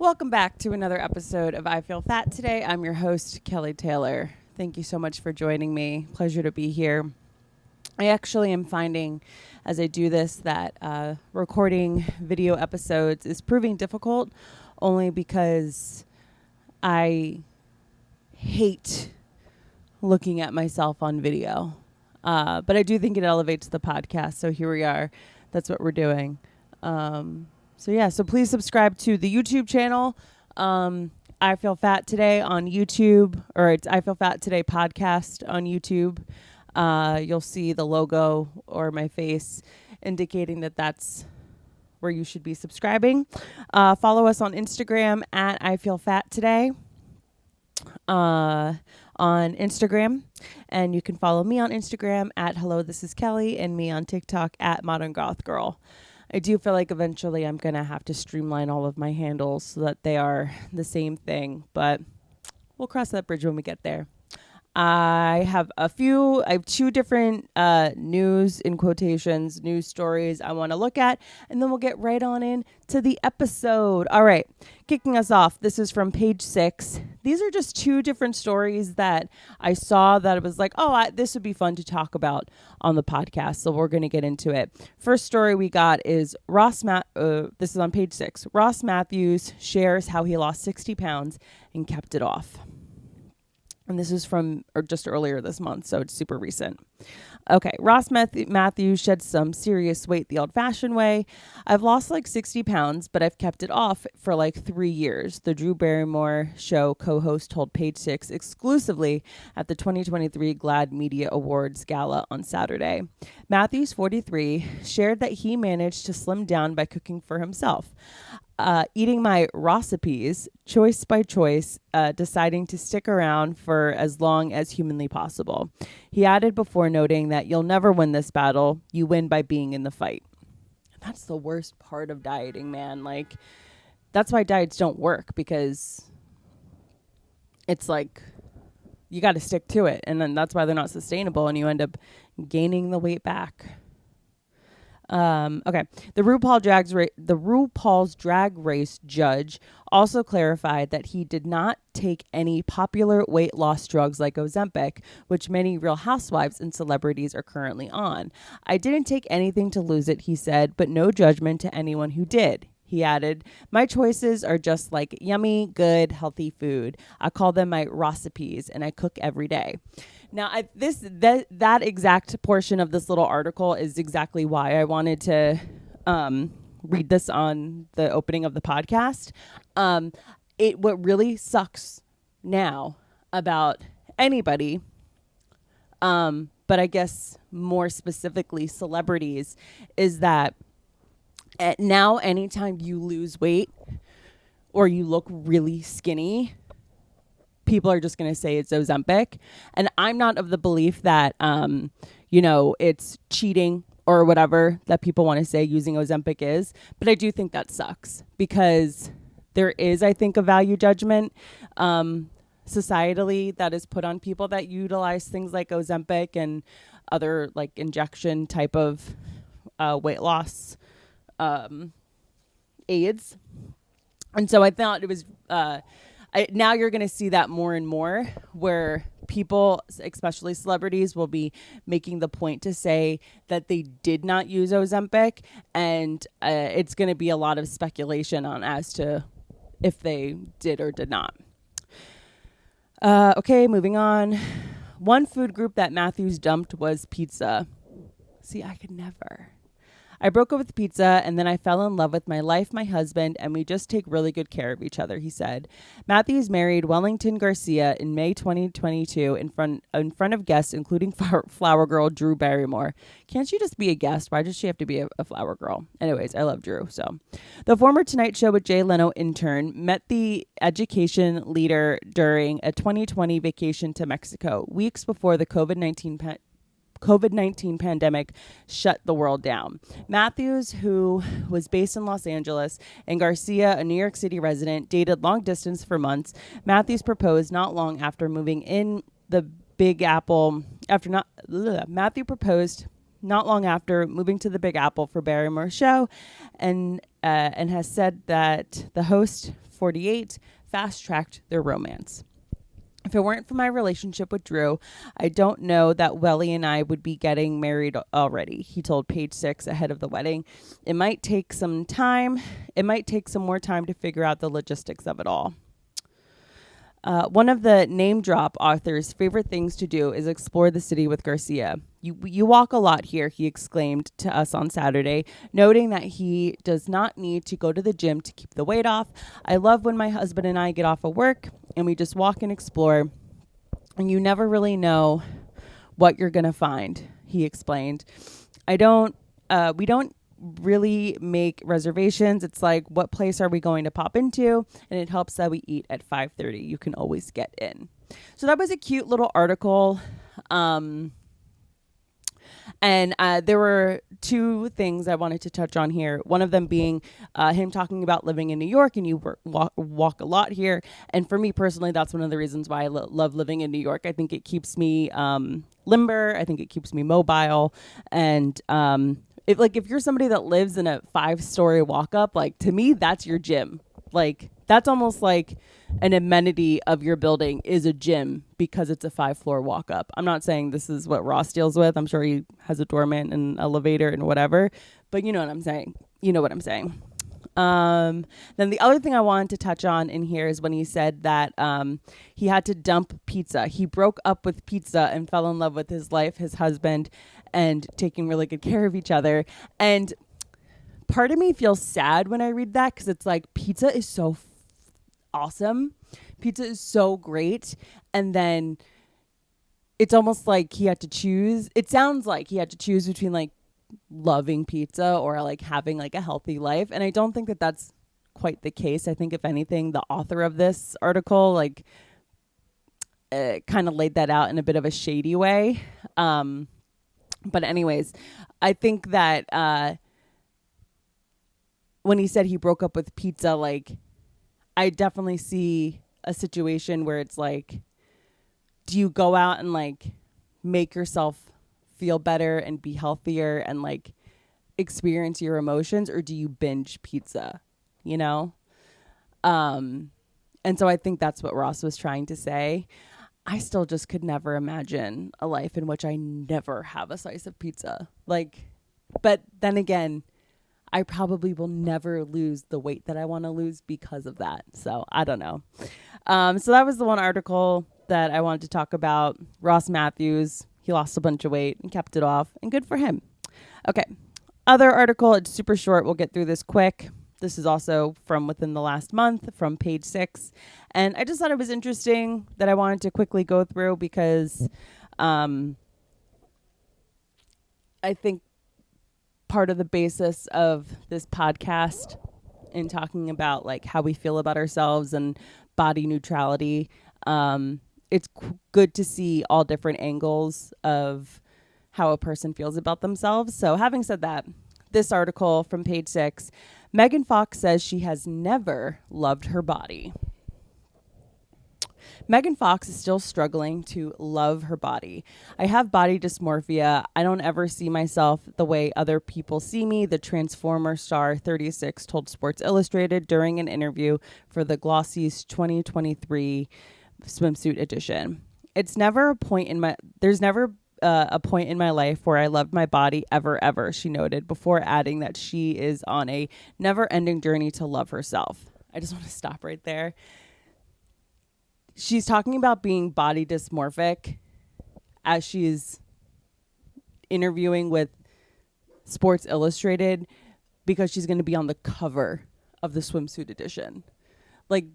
Welcome back to another episode of I Feel Fat Today. I'm your host, Kelly Taylor. Thank you so much for joining me. Pleasure to be here. I actually am finding as I do this that recording video episodes is proving difficult only because I hate looking at myself on video. But I do think it elevates the podcast. So here we are. That's what we're doing. So please subscribe to the YouTube channel. I Feel Fat Today on YouTube, or it's I Feel Fat Today podcast on YouTube. You'll see the logo or my face indicating that that's where you should be subscribing. Follow us on Instagram at I Feel Fat Today on Instagram. And you can follow me on Instagram at Hello This Is Kelly and me on TikTok at Modern Goth Girl. I do feel like eventually I'm going to have to streamline all of my handles so that they are the same thing, but we'll cross that bridge when we get there. I have two different news in quotations, news stories I want to look at, and then we'll get right on in to the episode. All right, kicking us off, this is from page 6. These are just two different stories that I saw that it was like, this would be fun to talk about on the podcast, so we're going to get into it. First story we got is this is on page 6. Ross Matthews shares how he lost 60 pounds and kept it off. And this is from just earlier this month, so it's super recent. Okay, Ross Matthews shed some serious weight the old-fashioned way. I've lost like 60 pounds, but I've kept it off for like 3 years, the Drew Barrymore show co-host told Page 6 exclusively at the 2023 GLAAD Media Awards Gala on Saturday. Matthews, 43, shared that he managed to slim down by cooking for himself. Eating my recipes, choice by choice, deciding to stick around for as long as humanly possible. He added before noting that you'll never win this battle. You win by being in the fight. That's the worst part of dieting, man. Like, that's why diets don't work, because it's like you got to stick to it. And then that's why they're not sustainable, and you end up gaining the weight back. Okay. The RuPaul's Drag Race judge also clarified that he did not take any popular weight loss drugs like Ozempic, which many Real Housewives and celebrities are currently on. I didn't take anything to lose it, he said, but no judgment to anyone who did. He added, my choices are just like yummy, good, healthy food. I call them my recipes, and I cook every day. Now, that exact portion of this little article is exactly why I wanted to read this on the opening of the podcast. What really sucks now about anybody, but I guess more specifically celebrities, is that now anytime you lose weight or you look really skinny, people are just going to say it's Ozempic. And I'm not of the belief that, it's cheating or whatever that people want to say using Ozempic is. But I do think that sucks, because there is, I think, a value judgment societally that is put on people that utilize things like Ozempic and other like injection type of weight loss aids. And so I thought it was now you're going to see that more and more, where people, especially celebrities, will be making the point to say that they did not use Ozempic, and it's going to be a lot of speculation on as to if they did or did not. Okay, moving on. One food group that Matthews dumped was pizza. See, I could never. I broke up with pizza, and then I fell in love with my life, my husband, and we just take really good care of each other, he said. Matthews married Wellington Garcia in May 2022 in front of guests, including flower girl Drew Barrymore. Can't she just be a guest? Why does she have to be a flower girl? Anyways, I love Drew. So, the former Tonight Show with Jay Leno intern met the education leader during a 2020 vacation to Mexico, weeks before the COVID-19 pandemic shut the world down. Matthews, who was based in Los Angeles, and Garcia, a New York City resident, dated long distance for months. Matthews proposed not long after moving in the Big Apple. Matthew proposed not long after moving to the Big Apple for Barrymore's show, and and has said that the host, 48, fast-tracked their romance. If it weren't for my relationship with Drew, I don't know that Welly and I would be getting married already, he told Page Six ahead of the wedding. It might take some time. It might take some more time to figure out the logistics of it all. One of the name drop author's favorite things to do is explore the city with Garcia. You walk a lot here, he exclaimed to us on Saturday, noting that he does not need to go to the gym to keep the weight off. I love when my husband and I get off of work and we just walk and explore, and you never really know what you're going to find, he explained. We don't really make reservations. It's like, what place are we going to pop into? And it helps that we eat at 5:30. You can always get in. So that was a cute little article. And there were two things I wanted to touch on here. One of them being him talking about living in New York, and you walk a lot here. And for me personally, that's one of the reasons why I love living in New York. I think it keeps me limber. I think it keeps me mobile. And if you're somebody that lives in a 5-story walk up, like, to me, that's your gym. Like, that's almost like an amenity of your building is a gym because it's a 5-floor walk up. I'm not saying this is what Ross deals with. I'm sure he has a doorman and elevator and whatever, but you know what I'm saying. You know what I'm saying. Then the other thing I wanted to touch on in here is when he said that he had to dump pizza. He broke up with pizza and fell in love with his life, his husband, and taking really good care of each other. And part of me feels sad when I read that, because it's like, pizza is so awesome. Pizza is so great. And then it's almost like he had to choose. It sounds like he had to choose between like loving pizza or like having like a healthy life. And I don't think that that's quite the case. I think if anything, the author of this article like kind of laid that out in a bit of a shady way. But anyways, I think that when he said he broke up with pizza, like, I definitely see a situation where it's like, do you go out and like make yourself feel better and be healthier and like experience your emotions, or do you binge pizza, you know? And so I think that's what Ross was trying to say. I still just could never imagine a life in which I never have a slice of pizza. Like, but then again, I probably will never lose the weight that I want to lose because of that. So I don't know. So that was the one article that I wanted to talk about. Ross Matthews, he lost a bunch of weight and kept it off, and good for him. Okay. Other article, it's super short. We'll get through this quick. This is also from within the last month, from Page Six. And I just thought it was interesting that I wanted to quickly go through because I think part of the basis of this podcast in talking about like how we feel about ourselves and body neutrality, it's good to see all different angles of how a person feels about themselves. So having said that, this article from Page Six, Megan Fox says she has never loved her body. Megan Fox is still struggling to love her body. I have body dysmorphia. I don't ever see myself the way other people see me, the Transformer star 36 told Sports Illustrated during an interview for the Glossy's 2023 swimsuit edition. There's never a point in my life where I loved my body ever, she noted, before adding that she is on a never-ending journey to love herself. I just want to stop right there. She's talking about being body dysmorphic as she's interviewing with Sports Illustrated because she's going to be on the cover of the swimsuit edition. Like,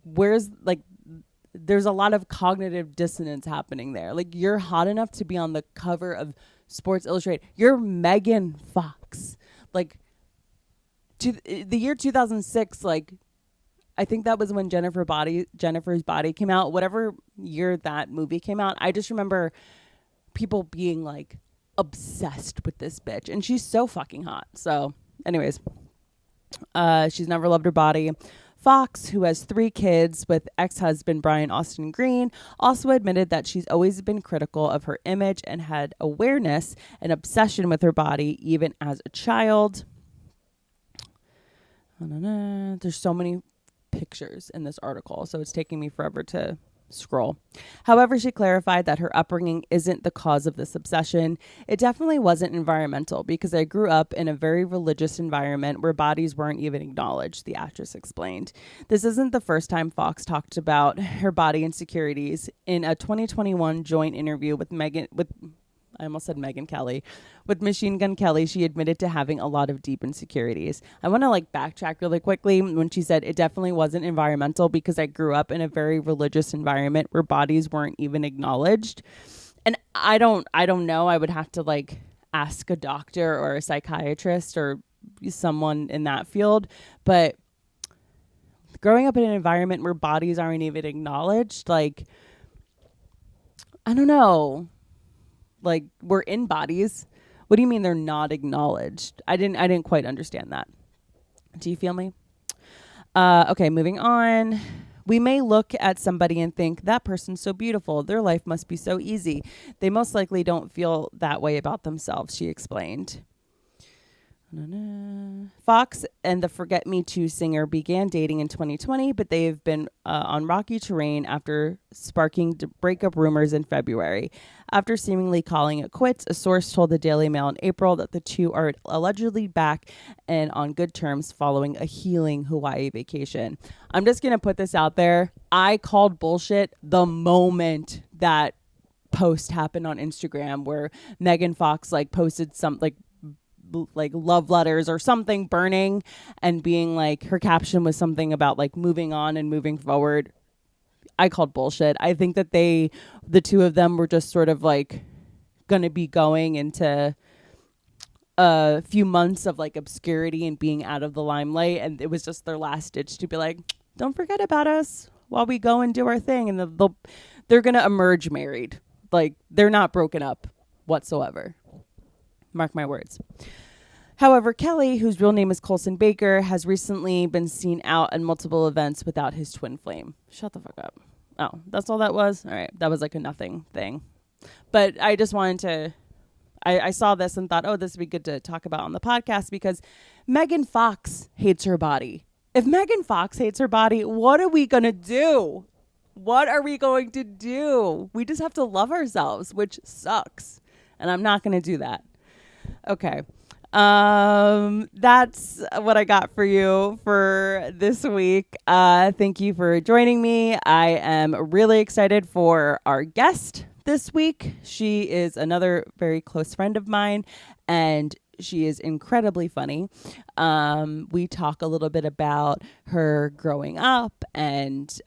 there's a lot of cognitive dissonance happening there. Like, you're hot enough to be on the cover of Sports Illustrated. You're Megan Fox. Like, the year 2006, like, I think that was when Jennifer's Body came out. Whatever year that movie came out, I just remember people being like obsessed with this bitch, and she's so fucking hot. So, anyways, she's never loved her body. Fox, who has 3 kids with ex-husband Brian Austin Green, also admitted that she's always been critical of her image and had awareness and obsession with her body even as a child. There's so many pictures in this article, so it's taking me forever to scroll. However, she clarified that her upbringing isn't the cause of this obsession. It definitely wasn't environmental because I grew up in a very religious environment where bodies weren't even acknowledged, the actress explained. This isn't the first time Fox talked about her body insecurities. In a 2021 joint interview with I almost said Megyn Kelly. With Machine Gun Kelly, she admitted to having a lot of deep insecurities. I want to backtrack really quickly when she said it definitely wasn't environmental because I grew up in a very religious environment where bodies weren't even acknowledged. And I don't know. I would have to ask a doctor or a psychiatrist or someone in that field. But growing up in an environment where bodies aren't even acknowledged, I don't know. We're in bodies. What do you mean they're not acknowledged? I didn't quite understand that. Do you feel me? Okay, moving on. We may look at somebody and think that person's so beautiful. Their life must be so easy. They most likely don't feel that way about themselves, she explained. Fox and the Forget Me Too singer began dating in 2020, but they have been on rocky terrain after sparking breakup rumors in February. After seemingly calling it quits, a source told the Daily Mail in April that the two are allegedly back and on good terms following a healing Hawaii vacation. I'm just going to put this out there. I called bullshit the moment that post happened on Instagram where Megan Fox posted some love letters or something burning and being her caption was something about moving on and moving forward. I called bullshit. I think that the two of them were just sort of gonna be going into a few months of obscurity and being out of the limelight, and it was just their last ditch to be don't forget about us while we go and do our thing, and they're gonna emerge married. They're not broken up whatsoever. Mark my words. However, Kelly, whose real name is Colson Baker, has recently been seen out at multiple events without his twin flame. Shut the fuck up. Oh, that's all that was? All right. That was a nothing thing. But I just wanted to... I saw this and thought, this would be good to talk about on the podcast because Megan Fox hates her body. If Megan Fox hates her body, what are we going to do? What are we going to do? We just have to love ourselves, which sucks. And I'm not going to do that. Okay. That's what I got for you for this week. Thank you for joining me. I am really excited for our guest this week. She is another very close friend of mine, and she is incredibly funny. We talk a little bit about her growing up and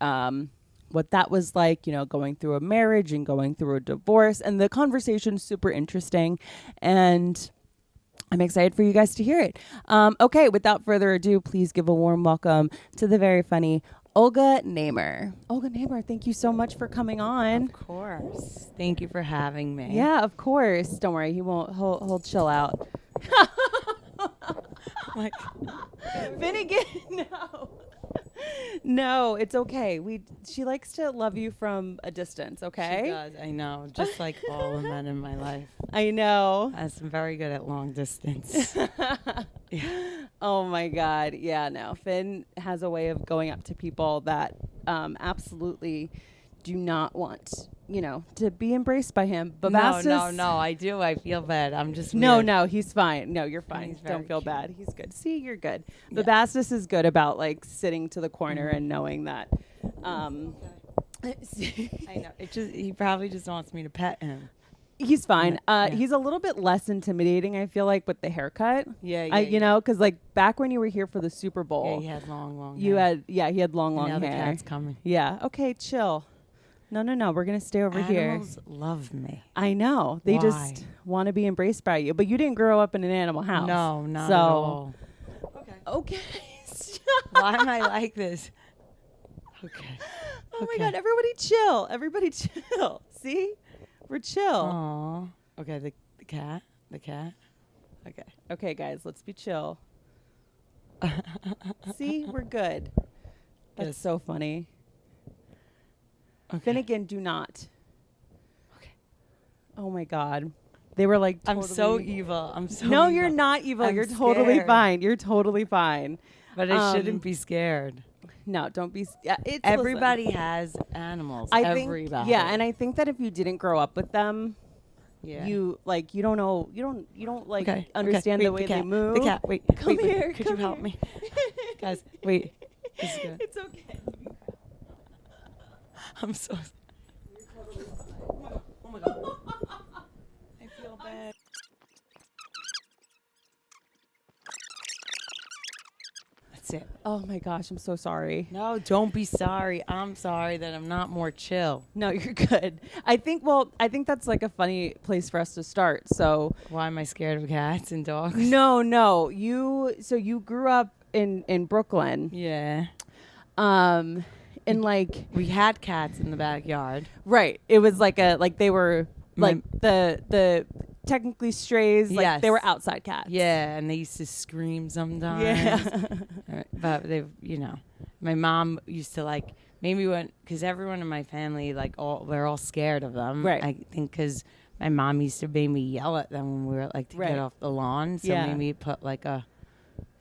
what that was like, going through a marriage and going through a divorce. And the conversation's super interesting, and I'm excited for you guys to hear it. Okay, without further ado, please give a warm welcome to the very funny Olga Namer. Olga Namer, thank you so much for coming on. Of course. Thank you for having me. Yeah, of course. Don't worry, he'll chill out. Finnegan, no. No, it's okay. She likes to love you from a distance, okay? She does, I know. Just like all the men in my life. I know. I'm very good at long distance. Yeah. Oh my God. Yeah, no. Finn has a way of going up to people that absolutely do not want, to be embraced by him. But No, I do. I feel bad. I'm just weird. No, he's fine. No, you're fine. Don't feel bad. He's good. See, you're good. But Bastus is good about sitting to the corner and knowing that. I know. He probably just wants me to pet him. He's fine. He's a little bit less intimidating, I feel with the haircut. Yeah. Because back when you were here for the Super Bowl. Yeah, he had long hair. He had long now hair. The cat's coming. Yeah. Okay, chill. No. We're going to stay over here. Animals love me. I know. They just want to be embraced by you. But you didn't grow up in an animal house. No, not at all. Okay. Why am I like this? Okay. Oh my God. Everybody chill. See? We're chill. Aw. Okay, the cat. Okay, guys, let's be chill. See? We're good. That's so funny. Okay. Finnegan, do not. Okay. Oh my God. They were totally... I'm so evil. No, you're not evil. You're totally fine. But I shouldn't be scared. No, don't be. Yeah, it's Everybody listen, has animals. I think. Everybody. Yeah, and I think that if you didn't grow up with them, yeah. you don't know. You don't like Okay. understand Wait, the way they move. The cat. Wait. Come wait, here. Wait. Could come you help here. me, guys? Wait. This is good. It's okay. I'm so. Oh my god. I feel bad. That's it. Oh my gosh, I'm so sorry. No, don't be sorry. I'm sorry that I'm not more chill. No, you're good. I think that's like a funny place for us to start. So Why am I scared of cats and dogs? no. You grew up in Brooklyn. Yeah. And like We had cats in the backyard. right. It was like they were My- like the technically strays, like Yes. they were outside cats. Yeah, and they used to scream sometimes. Yeah. But they, my mom used to like maybe because everyone in my family we're all scared of them. Right. I think because my mom used to make me yell at them when we were like to Right. get off the lawn. So Yeah. maybe put like a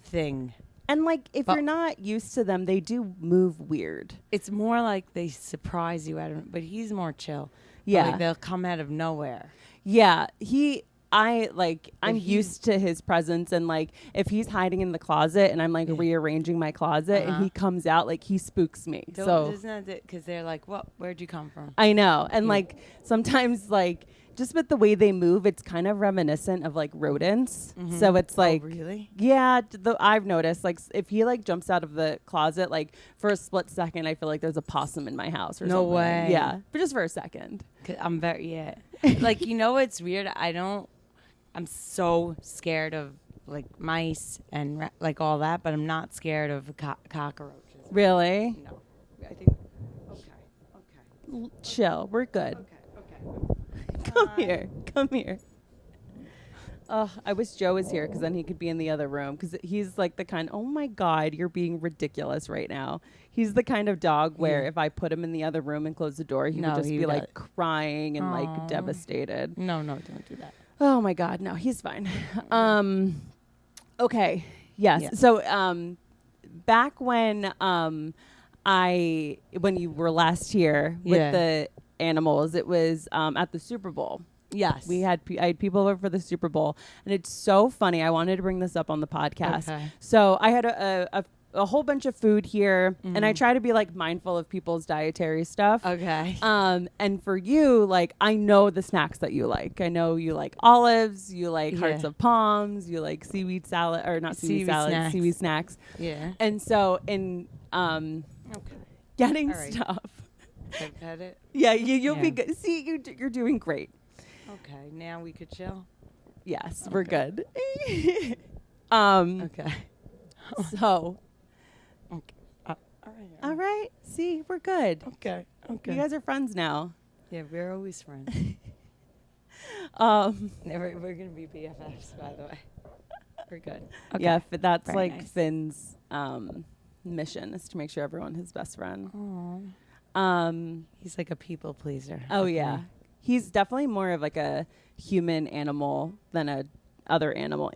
thing. And like if But- you're not used to them, they do move weird. It's more like they surprise you at him, but he's more chill. But, Yeah. like, they'll come out of nowhere. Yeah, I'm he- used to his presence, and like if he's hiding in the closet and I'm like Yeah. rearranging my closet and Uh-huh. he comes out, like he spooks me. So Isn't that because they're like, where'd you come from? I know, and Yeah. like sometimes like just with the way they move, it's kind of reminiscent of like rodents. So it's like oh, really? yeah, I've noticed like if he like jumps out of the closet, like for a split second, I feel like there's a possum in my house or No something. way. Yeah, but just for a second. 'Cause I'm very like it's weird. I'm so scared of like mice and like all that, but I'm not scared of cockroaches. Really? No, I think. Okay. Chill. We're good. Okay. Come here. Oh, I wish Joe was here because then he could be in the other room because he's like the kind. Oh my God, you're being ridiculous right now. He's the kind of dog where if I put him in the other room and close the door, he No, would just he be would like crying and like devastated. No, don't do that. Oh my God, no, he's fine. Okay, yes. Yeah. So back when when you were last here with the animals, it was at the Super Bowl. Yes. I had people over for the Super Bowl, and it's so funny. I wanted to bring this up on the podcast. Okay. So I had a whole bunch of food here, and I try to be like mindful of people's dietary stuff. Okay. And for you, like I know the snacks that you like. I know you like olives, you like hearts of palms, you like seaweed salad or not seaweed salad, snacks. seaweed snacks. Yeah. And so in Okay. getting All right. stuff, I've had it. yeah, you'll be Yeah. good. See, you're doing great. Okay. Now we could chill. Yes, we're Okay. good. Okay. So, Okay. All right. all right. See, we're good. Okay. Okay. You guys are friends now. Yeah, we're always friends. We're gonna be BFFs, by the way. We're good. Okay. Yeah, that's Very like nice. Finn's mission is to make sure everyone his best friend. Aw. He's like a people pleaser. Oh Okay. yeah, he's definitely more of like a human animal than a other animal.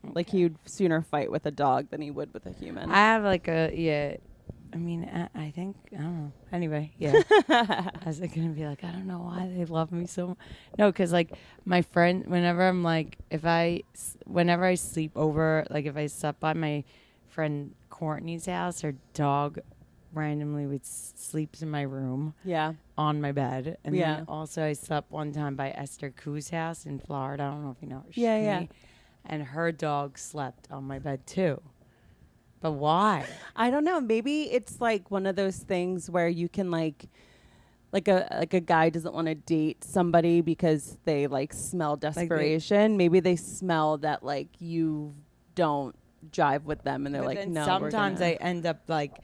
Like Okay. he'd sooner fight with a dog than he would with a human. I have like I mean, I think I don't know. Anyway, yeah. I was like gonna be like, I don't know why they love me so much. No, because like my friend, whenever I'm like, whenever I sleep over, like if I slept by my friend Courtney's house, her dog randomly sleeps in my room Yeah. on my bed. And Yeah. then also I slept one time by Esther Koo's house in Florida. I don't know if you know her. She's Yeah, yeah. skinny. And her dog slept on my bed too. But why? I don't know. Maybe it's like one of those things where you can like a guy doesn't want to date somebody because they like smell desperation. Maybe they smell that like you don't jive with them, and they're But like, then no. sometimes I end up like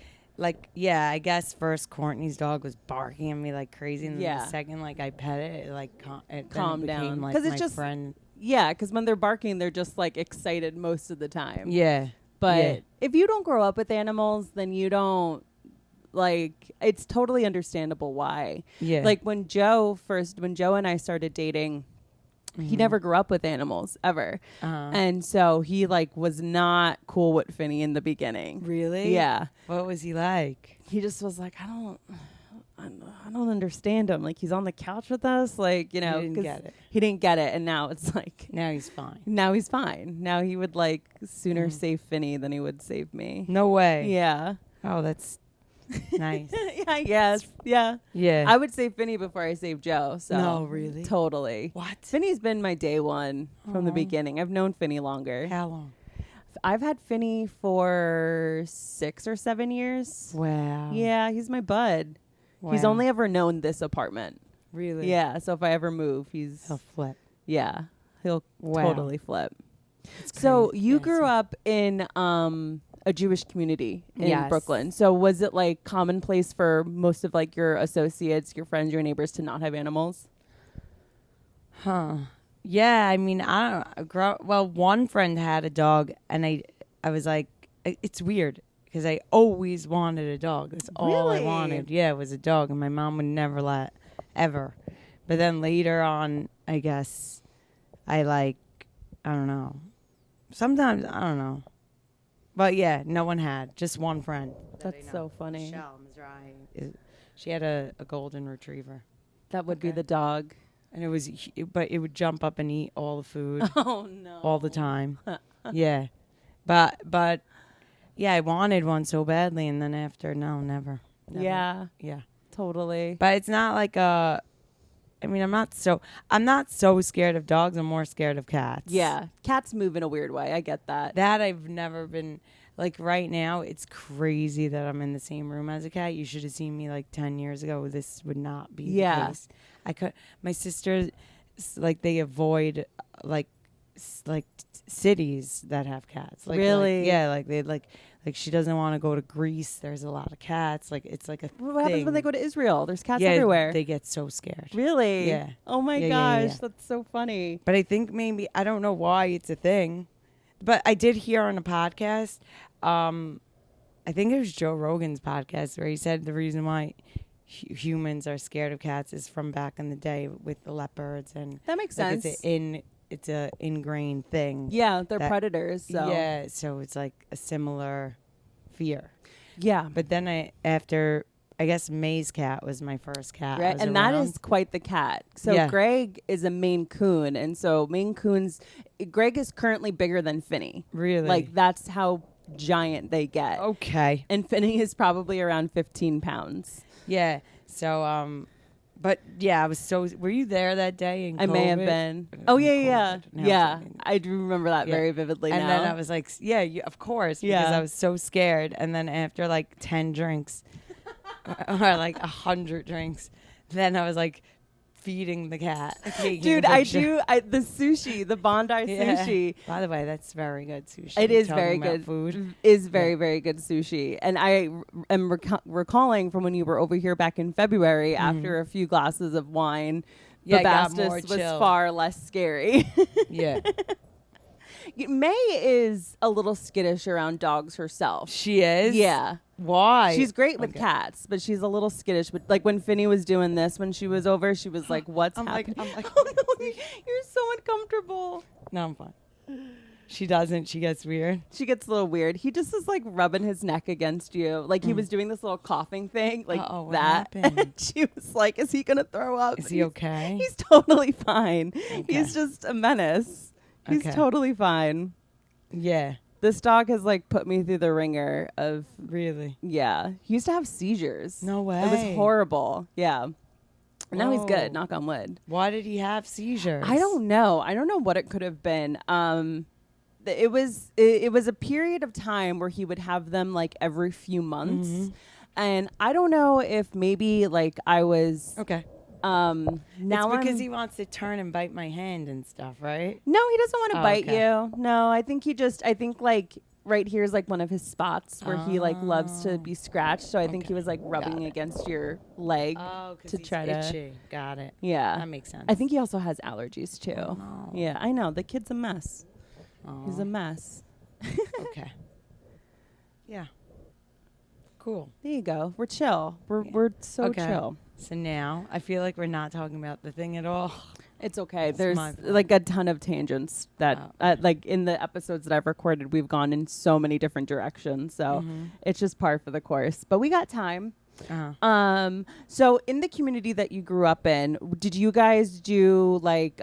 yeah, I guess first Courtney's dog was barking at me like crazy, and then Yeah. the second like I pet it, it like Calm then it became, down. like 'Cause it's my just- friend. Yeah, because when they're barking, they're just like excited most of the time. Yeah, But yeah. if you don't grow up with animals, then you don't like. It's totally understandable why. Yeah. Like when Joe and I started dating, he never grew up with animals ever. And so he like was not cool with Finny in the beginning. Really? Yeah. What was he like? He just was like, I don't understand him. Like, he's on the couch with us. Like, you know, He didn't get it. He didn't get it. And now it's like, Now he's fine. now he's fine. Now he would like sooner save Finny than he would save me. No way. Yeah. Oh, that's nice. Yeah, yes. Yeah. Yeah. I would save Finny before I save Joe. So No, really? Totally. What? Finny's been my day one from the beginning. I've known Finny longer. How long? I've had Finny for 6 or 7 years. Wow. Yeah, he's my bud. He's Wow. only ever known this apartment. Really? Yeah, so if I ever move, He'll flip. yeah, he'll Wow. totally flip. That's So crazy. you Yeah, grew so- up in a Jewish community in Yes. Brooklyn. So was it like commonplace for most of like your associates, your friends, your neighbors to not have animals? Huh. Yeah, I mean, I don't well, one friend had a dog and I was like, it's weird because I always wanted a dog. That's all I Really? wanted. Yeah, it was a dog and my mom would never let ever. But then later on, I guess I don't know. Sometimes I don't know. But yeah, no one had. Just one friend. That's so funny. Michelle Mizrahi. She had a golden retriever. That would be Okay. the dog. And but it would jump up and eat all the food Oh no. all the time. Yeah. But yeah, I wanted one so badly and then after, no, never. Yeah, Yeah. totally. But it's not like I mean, I'm not so scared of dogs. I'm more scared of cats. Yeah, cats move in a weird way. I get that. That I've never been like right now. It's crazy that I'm in the same room as a cat. You should have seen me like 10 years ago. This would not be Yeah. the case. My sisters, like they avoid like cities that have cats. Really? Yeah, like they like she doesn't want to go to Greece. There's a lot of cats. Like it's like a What happens when they go to Israel? There's cats yeah, everywhere. They get so scared. Really? Yeah. Oh my Yeah, yeah, gosh, yeah. that's so funny. But I think maybe I don't know why it's a thing, but I did hear on a podcast. I think it was Joe Rogan's podcast where he said the reason why humans are scared of cats is from back in the day with the leopards and That makes like sense. it's a ingrained thing. Yeah, they're that- predators. So Yeah, so it's like a similar fear. yeah. But then I guess May's cat was my first cat. Right, and that is quite the cat. So Yeah. Greg is a Maine Coon, and so Maine Coons, Greg is currently bigger than Finny. really Like that's how giant they get. okay. And Finny is probably around 15 pounds. Yeah. So, but yeah, I was so. Were you there that day? In I may have COVID? been. Oh yeah, yeah, COVID. Now yeah. it's like- I do remember that Yeah. very vividly. And now. then I was like, yeah, of course, because Yeah. I was so scared. And then after like 10 drinks, or like 100 drinks, then I was like feeding the cat. taking a Dude, I picture. do. The sushi, the Bondi Yeah. sushi. By the way, that's very good sushi. It is Talking very about good. food. Is very, very good sushi. And I am recalling from when you were over here back in February after a few glasses of wine, Yeah, I got more Babastis was chill. far less scary. Yeah, May is a little skittish around dogs herself. she is. Yeah. Why? She's great with Okay. cats, but she's a little skittish. But like when Finny was doing this, when she was over, she was like, "What's I'm like, happening?" I'm like, Oh no, you're so uncomfortable. no, I'm fine. She doesn't. She gets weird. She gets a little weird. He just is like rubbing his neck against you. Like he was doing this little coughing thing, like Uh-oh, what that. happened? And she was like, "Is he gonna throw up?" Is he okay? He's totally fine. Okay. He's just a menace. He's Okay. totally fine. Yeah, This dog has like put me through the ringer of really. yeah. He used to have seizures. No way. It was horrible. Yeah. Now he's Whoa. good. Knock on wood. Why did he have seizures? I don't know. I don't know what it could have been. It was a period of time where he would have them like every few months, and I don't know if maybe like I was Okay. now It's because I'm- he wants to turn and bite my hand and stuff, right? no, he doesn't want to Oh, bite okay. you. No, I think I think like right here is like one of his spots where he like loves to be scratched. So I think he was like rubbing it. against your leg. Oh, To try to- itchy. Got it. Yeah, That makes sense. I think he also has allergies too. Oh, no. Yeah, I know. The kid's a mess. Oh, He's a mess. okay. Yeah. Cool. There you go. We're chill. We're Yeah. we're so Okay. chill. So now I feel like we're not talking about the thing at all. It's okay. It's There's my fault. like a ton of tangents that, Oh. like in the episodes that I've recorded, we've gone in so many different directions. So it's just par for the course. But we got time. So in the community that you grew up in, did you guys do like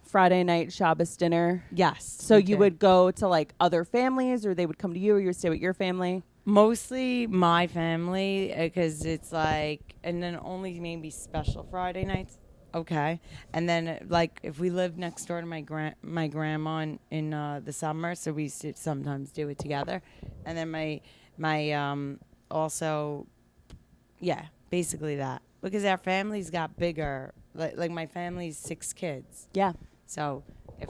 Friday night Shabbos dinner? Yes. So we you did. would go to like other families, or they would come to you, or you would stay with your family? Mostly my family, because it's like, and then only maybe special Friday nights. Okay. And then like if we lived next door to my grandma in the summer, so we used to sometimes do it together. And then my also, yeah, basically that, because our families got bigger. Like my family's 6 kids. Yeah. So if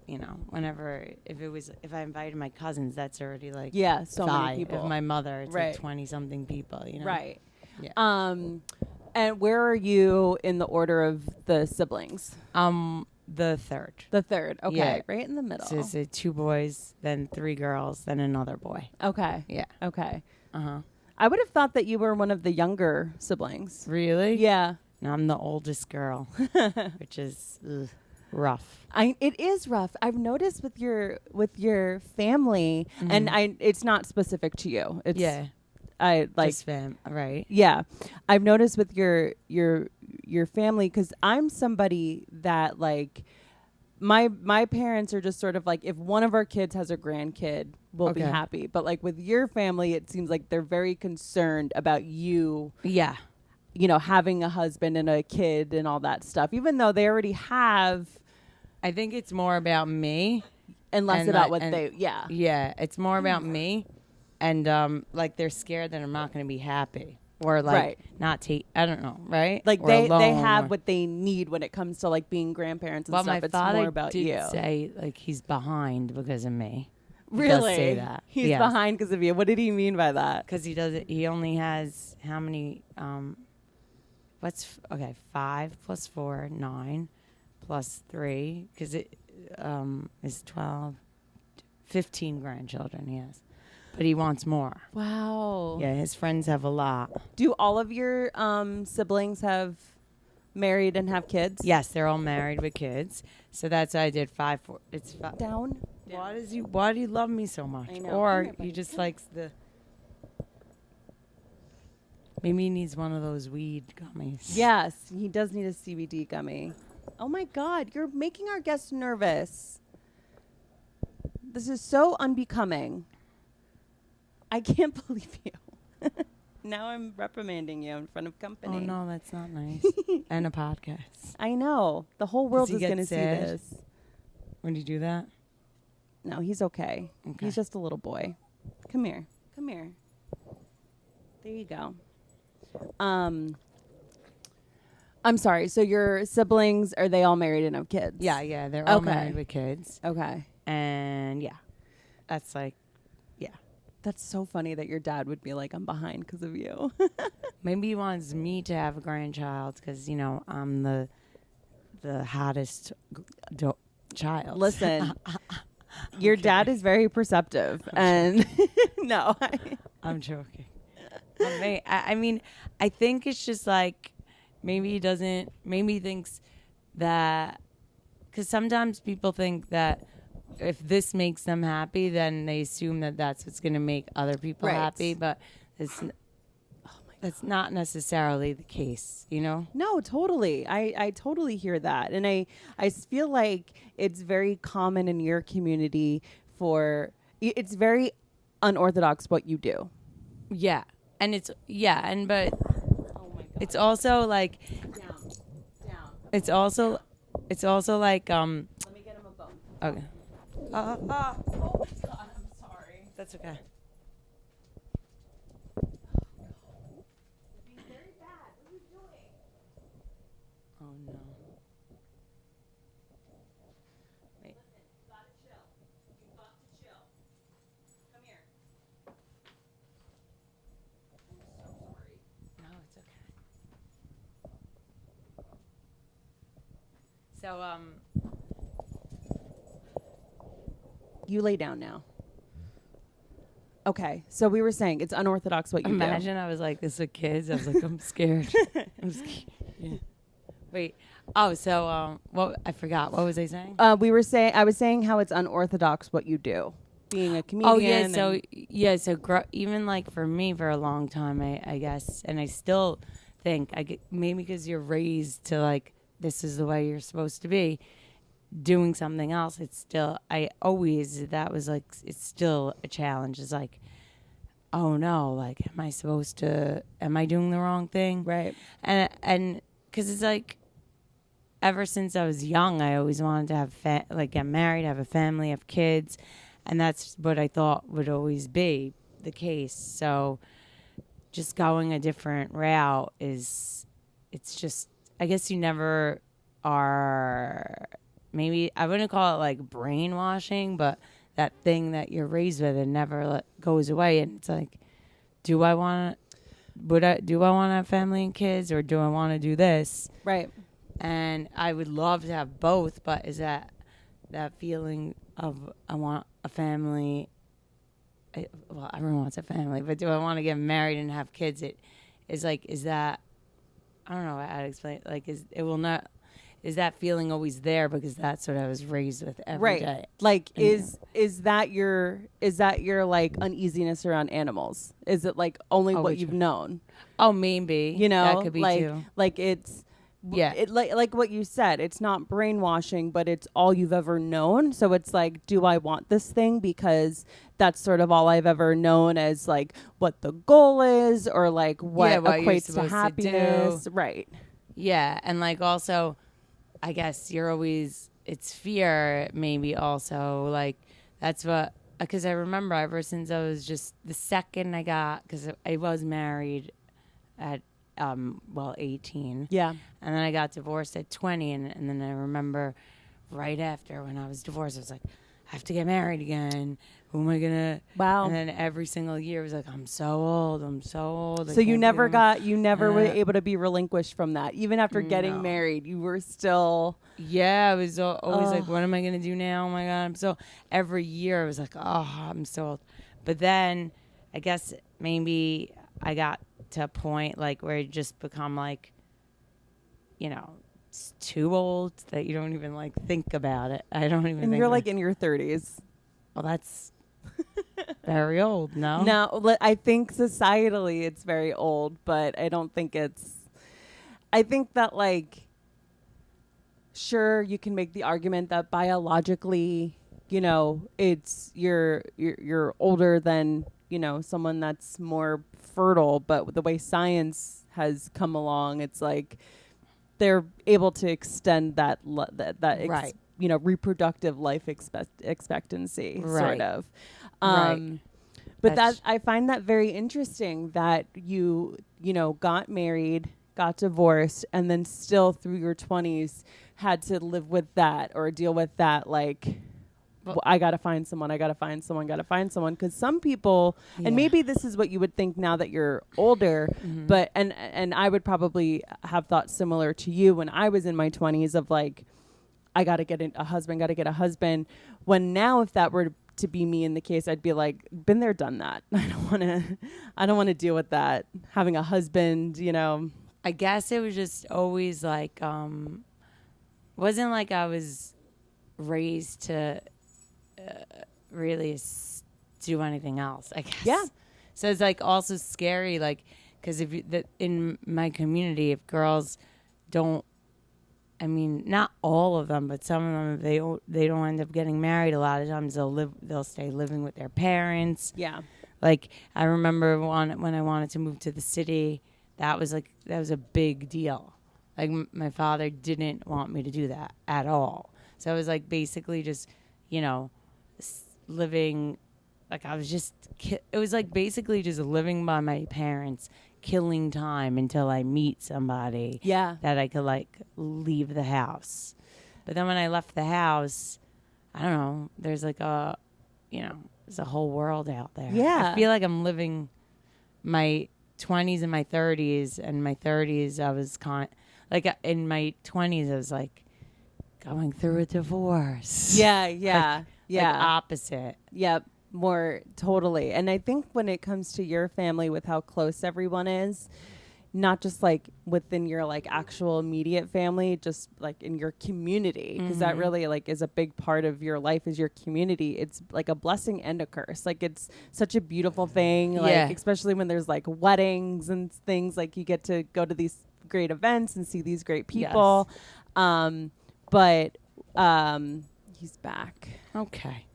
if I invited my cousins, that's already like Yeah, so 5. many people. If my mother, it's Right. like 20 something people, Right. Yeah. And where are you in the order of the siblings? The third. The third. Okay. Yeah. Right in the middle. So it's 2 boys, then 3 girls, then another boy. Okay. Yeah. Okay. Uh-huh. I would have thought that you were one of the younger siblings. Really? Yeah. No, I'm the oldest girl, which is rough. It is rough. I've noticed with your family, and it's not specific to you. It's I like Just fam, right? Yeah, I've noticed with your family, because I'm somebody that like my parents are just sort of like, if one of our kids has a grandkid, we'll be Okay. happy. But like with your family, it seems like they're very concerned about you, Yeah. having a husband and a kid and all that stuff, even though they already have, I think it's more about me. and less And about like- what and- they, yeah. Yeah, it's more about me, and like they're scared that I'm not going to be happy, or like Right. not take. I don't know, right? Like Or they alone, have or- what they need when it comes to like being grandparents and Well, stuff. my It's father more about did you. say like he's behind because of me. He Really? does say that. He's Yes. behind because of you. What did he mean by that? Because he does it. He only has how many? 5 plus 4, 9, plus 3. Because it is 12, 15 grandchildren. He has, but he wants more. Wow. Yeah, his friends have a lot. Do all of your siblings have married and have kids? Yes, they're all married with kids. So that's why I did 5. It's 5. Down. Why do you love me so much? I know. Or Come here, buddy. he just likes the. Maybe he needs one of those weed gummies. Yes, he does need a CBD gummy. Oh my God, you're making our guests nervous. This is so unbecoming. I can't believe you. Now I'm reprimanding you in front of company. Oh no, that's not nice. And a podcast. I know. The whole world he is get going to see sad? this. When you do that? No, he's okay. Okay. He's just a little boy. Come here. Come here. There you go. I'm sorry. So your siblings, are they all married and have kids? Yeah, they're all Okay. married with kids. Okay. And yeah, that's like, yeah. That's so funny that your dad would be like, I'm behind because of you. Maybe he wants me to have a grandchild because, I'm the hottest child. Listen, your dad is very perceptive. And no. I'm joking. I mean, I think it's just like maybe he thinks that, because sometimes people think that if this makes them happy, then they assume that that's what's going to make other people Right. happy. But that's not necessarily the case, No, totally. I totally hear that. And I feel like it's very common in your community it's very unorthodox what you do. Yeah. And but Oh my God. it's also like, Down. it's also like, Let me get him a bone. okay. Oh my God, I'm sorry. That's okay. Being very bad. What are you doing? Oh no. Listen, you gotta chill. You got to chill. Come here. I'm so sorry. No, it's okay. So, You lay down now. Okay, so we were saying it's unorthodox what you imagine I was like this with kids. I was like, I'm scared. I'm scared. Yeah. Wait. Oh, so what? I forgot. What was I saying? I was saying how it's unorthodox what you do, being a Oh yeah. comedian. So And yeah. So even like for me, for a long time, I guess, and I still think maybe because you're raised to like this is the way you're supposed to be. Doing something else, it's still. I always that was like it's still a challenge. It's like, oh no, like am I supposed to? Am I doing the wrong thing? right, And because it's like ever since I was young, I always wanted to have like get married, have a family, have kids, and that's what I thought would always be the case. So just going a different route is it's just I guess you never are maybe I wouldn't call it like brainwashing, but that thing that you're raised with and never goes away and it's like do I want do I want to have family and kids or do I want to do this? right. And I would love to have both, but is that feeling of I want a family? Well, everyone wants a family, but do I want to get married and have kids? It is like, is that I don't know how to explain. Like, is it will not? Is that feeling always there because that's what I was raised with every day? Right. Like And, is that your like uneasiness around animals? Is it like only Oh, what which you've one? known? Oh, maybe You know, that could be like too. like it's Yeah. it like what you said, it's not brainwashing, but it's all you've ever known. So it's like, do I want this thing because that's sort of all I've ever known as like what the goal is or like what What you're equates to supposed to happiness. do. Right. Yeah, and like also, I guess you're always it's fear maybe also like that's what because I remember ever since I was just the second I got because I was married at 18 Yeah. and then I got divorced at 20 and then I remember right after when I was divorced I was like I have to get married again. Who am I gonna? Wow. And then every single year it was like I'm so old. I'm so old. I So you can't never believe I'm-" you never were Uh, able to be relinquished from that. Even after getting No. married, you were still Yeah, I was always like, Ugh. what am I going to do now? Oh my God. I'm so, every year I was like, oh, I'm so old. But then I guess maybe I got to a point like where it just become like, it's too old that you don't even like think about it. I don't even and think you're about like in your 30s. well, that's very old, no? No, I think societally it's very old, but I don't think I think that like sure you can make the argument that biologically, it's you're older than, someone that's more fertile, but the way science has come along, it's like they're able to extend Right. reproductive life expectancy Right. sort of. Right. But That's- I find that very interesting that you got married, got divorced, and then still through your 20s had to live with that or deal with that like I got to find someone, got to find someone because some people Yeah. and maybe this is what you would think now that you're older, Mhm. but and I would probably have thought similar to you when I was in my 20s of like I got to get a husband, when now if that were to be me in the case, I'd be like, been there, done that. I don't want to deal with that. Having a husband, I guess it was just always like, wasn't like I was raised to really do anything else, I guess. Yeah. So it's like also scary, like, because in my community, if girls don't, I mean, not all of them, but some of them, if they don't end up getting married. A lot of times they'll stay living with their parents. Yeah. Like I remember when I wanted to move to the city, that was a big deal. Like my father didn't want me to do that at all. So it was like basically just, living, like I was just, it was like basically just living by my parents, killing time until I meet somebody Yeah. that I could like leave the house. But then when I left the house, I don't know, there's like there's a whole world out there. Yeah. I feel like I'm living my 20s and my 30s. And my 30s, I was in my 20s, I was like going through a divorce. Yeah. Yeah. Yeah. Like opposite. Yep. More totally. And I think when it comes to your family with how close everyone is, not just like within your like actual immediate family, just like in your community, because that really like is a big part of your life, is your community. It's like a blessing and a curse. Like it's such a beautiful thing, like especially when there's like weddings and things, like you get to go to these great events and see these great people. But he's back. Okay.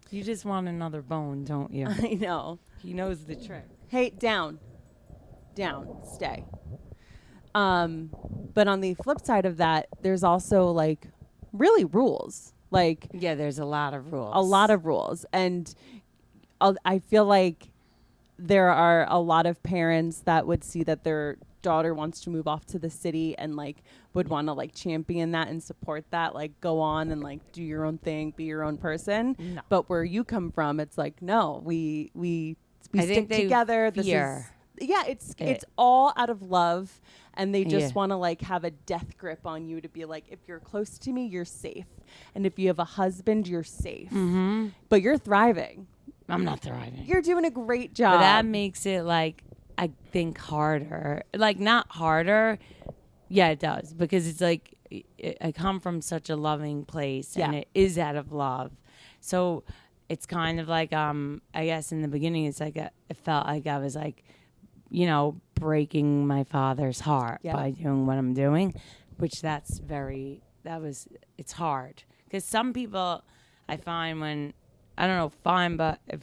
You just want another bone, don't you? I know. He knows the trick. Hey, down, stay. But on the flip side of that, there's also like really rules. Like Yeah, there's a lot of rules. a lot of rules, and I feel like there are a lot of parents that would see that their daughter wants to move off to the city and like would want to like champion that and support that, like go on and like do your own thing, be your own person. No. But where you come from, it's like no, we I stick think they together. fear It's all out of love, and they just want to like have a death grip on you to be like, if you're close to me, you're safe, and if you have a husband, you're safe. But you're thriving. I'm not thriving. You're doing a great job. But that makes it like, I think, harder. Like not harder. Yeah, it does, because it's like I come from such a loving place, and it is out of love. So it's kind of like I guess in the beginning it's like it felt like I was like, you know, breaking my father's heart by doing what I'm doing, which it's hard, because some people I find when but if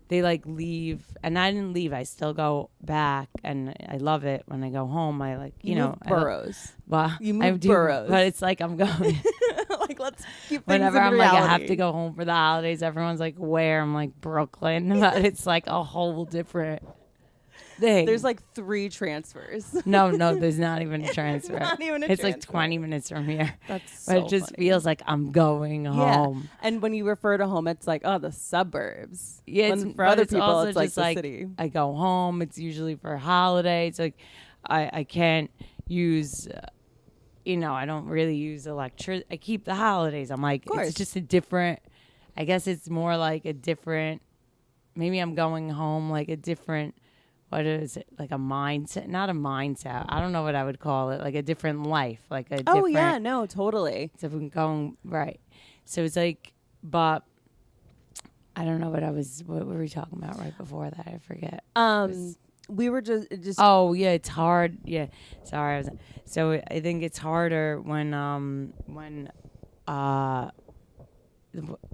they like leave, and I didn't leave, I still go back, and I love it when I go home. I like, you know, boroughs. Well, you move boroughs, but it's like I'm going. Like let's keep things Whenever in I'm reality. like I have to go home for the holidays, everyone's like, "Where?" I'm like Brooklyn, but it's like a whole different thing. There's like 3 transfers. No, there's not even a transfer. Not even a It's transfer. like 20 minutes from here. That's But so it just funny. feels like I'm going home. And when you refer to home, it's like, oh, the suburbs. Yeah, When for other people, it's like the city. I go home. It's usually for holidays. Like I can't use, I don't really use electricity. I keep the holidays. I'm like, it's just a different, I guess it's more like a different, maybe I'm going home like a different, what is it? Like a mindset, not a mindset. I don't know what I would call it. Like a different life, like a different. Oh yeah, no, totally. So we're going right. So it's like, but I don't know what were we talking about right before that? I forget. We were just. Oh yeah, it's hard. Yeah, sorry. So I think it's harder when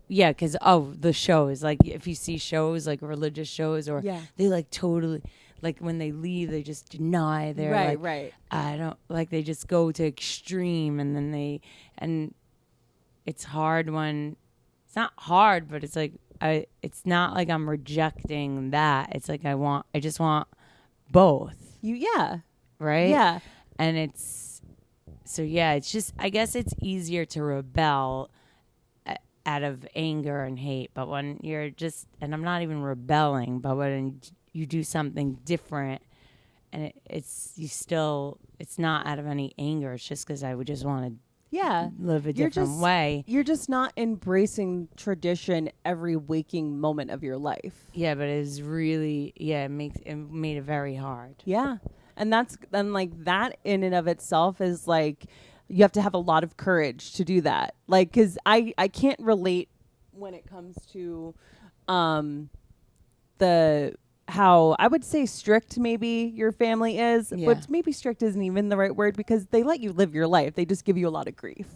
yeah, because the shows, like if you see shows like religious shows, or they like totally, like when they leave they just deny their right. I don't like, they just go to extreme, and then and it's hard when it's not hard, but it's like it's not like I'm rejecting that. It's like I just want both. Right? Yeah. And it's just, I guess it's easier to rebel out of anger and hate, but when you're just, and I'm not even rebelling, but when you do something different, and it's not out of any anger, it's just because I would just want to live a different way. You're just not embracing tradition every waking moment of your life. Yeah, but it's really, it made it very hard. Yeah. And like that in and of itself is like, you have to have a lot of courage to do that. Like, cause I can't relate when it comes to, how I would say strict maybe your family is, but maybe strict isn't even the right word, because they let you live your life. They just give you a lot of grief.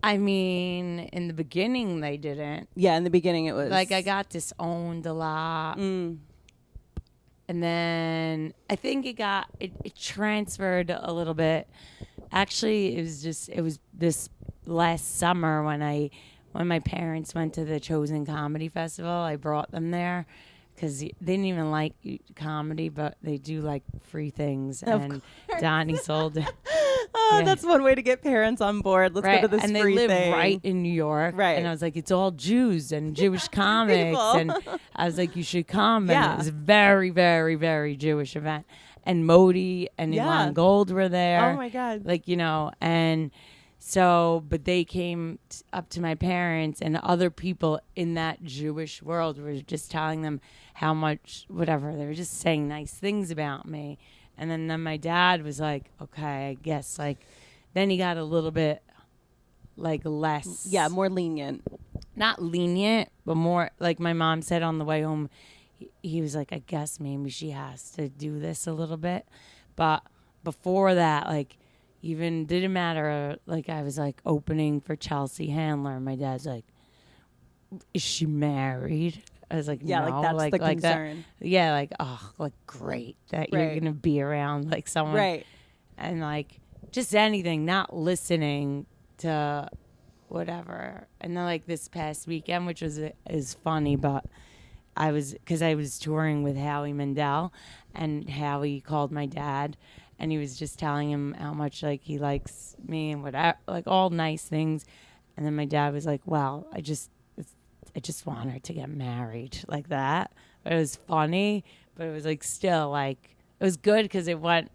I mean, in the beginning they didn't. Yeah, in the beginning it was like I got disowned a lot. And then I think it transferred a little bit. Actually, it was this last summer when my parents went to the Chosen Comedy Festival. I brought them there because they didn't even like comedy, but they do like free things. And Donnie sold it. That's one way to get parents on board. Let's go to this and free thing. And they live right in New York. Right. And I was like, it's all Jews and Jewish comics. And I was like, you should come. And it was a very, very, very Jewish event. And Modi and Ilan Gold were there. Oh, my God. Like, and so, but they came up to my parents, and other people in that Jewish world were just telling them how much, whatever. They were just saying nice things about me. And then my dad was like, okay, I guess, like, then he got a little bit, like, less. Yeah, more lenient. Not lenient, but more, like my mom said on the way home, he was like, I guess maybe she has to do this a little bit. But before that, like, even didn't matter. Like, I was like opening for Chelsea Handler. My dad's like, is she married? I was like, Yeah, no. like that's the concern. That. Yeah, like, oh, like, great that you're going to be around, like, someone. Right. And, like, just anything, not listening to whatever. And then, like, this past weekend, which is funny, but because I was touring with Howie Mandel, and Howie called my dad, and he was just telling him how much, like, he likes me and whatever, like, all nice things. And then my dad was like, well, I just want her to get married, like that. But it was funny, but it was, like, still, like, it was good because it was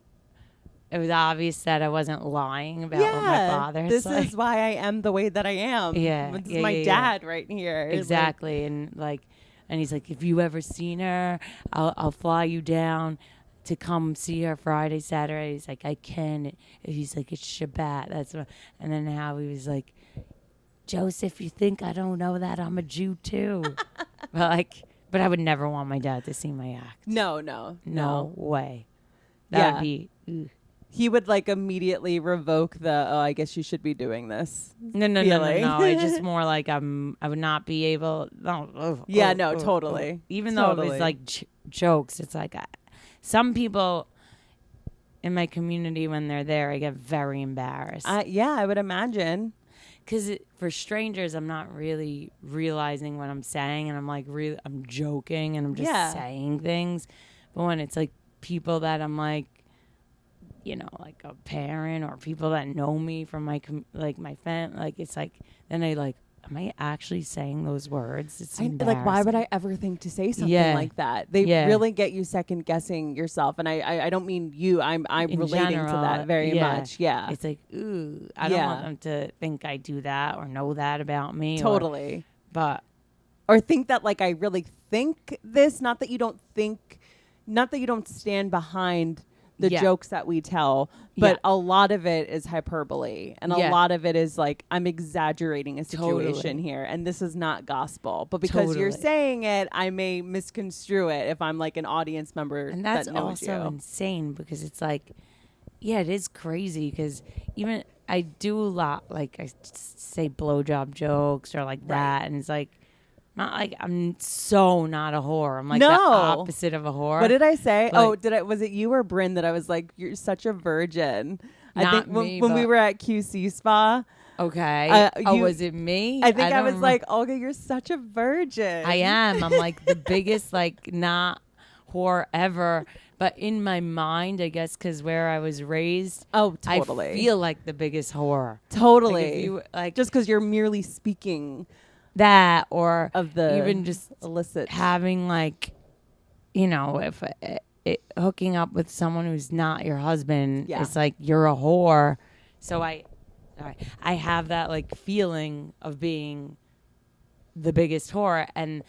obvious that I wasn't lying about what my father this like. is why I am the way that I am. Yeah. This is my dad right here. Exactly. And, like, and he's like, if you ever seen her, I'll fly you down to come see her Friday, Saturday. He's like, I can. He's like, it's Shabbat. That's what. And then how he was like, Joseph, you think I don't know that I'm a Jew too? But I would never want my dad to see my act. No way. That would be. Ugh. He would, like, immediately revoke I guess you should be doing this. No. I just more like I would not be able. Totally. Even though it was like jokes, it's like some people in my community, when they're there, I get very embarrassed. I would imagine. Because for strangers, I'm not really realizing what I'm saying, and I'm like, I'm joking, and I'm just saying things. But when it's like people that I'm like, like a parent or people that know me from my family, like, it's like, then I like, am I actually saying those words? It's embarrassing. Like, why would I ever think to say something like that? They really get you second guessing yourself, and I don't mean you. I'm in relating general, to that very much. Yeah, it's like, ooh, I don't want them to think I do that or know that about me. Totally, or think that, like, I really think this. Not that you don't stand behind the jokes that we tell, but a lot of it is hyperbole, and a lot of it is like, I'm exaggerating a situation here, and this is not gospel, but because you're saying it, I may misconstrue it if I'm like an audience member. And that's that knows also insane, because it's like, it is crazy, because even I do a lot, like, I say blowjob jokes or like that, and it's like, not like, I'm so not a whore. I'm like the opposite of a whore. What did I say? Was it you or Bryn that I was like, you're such a virgin? I think when we were at QC Spa. Okay. Was it me? I think I was like, Olga, you're such a virgin. I am. I'm like the biggest, like, not whore ever. But in my mind, I guess, because where I was raised, totally, I feel like the biggest whore. Totally. Just because you're merely speaking that, or of the even just illicit having, like, if hooking up with someone who's not your husband, it's like you're a whore. So I have that, like, feeling of being the biggest whore, and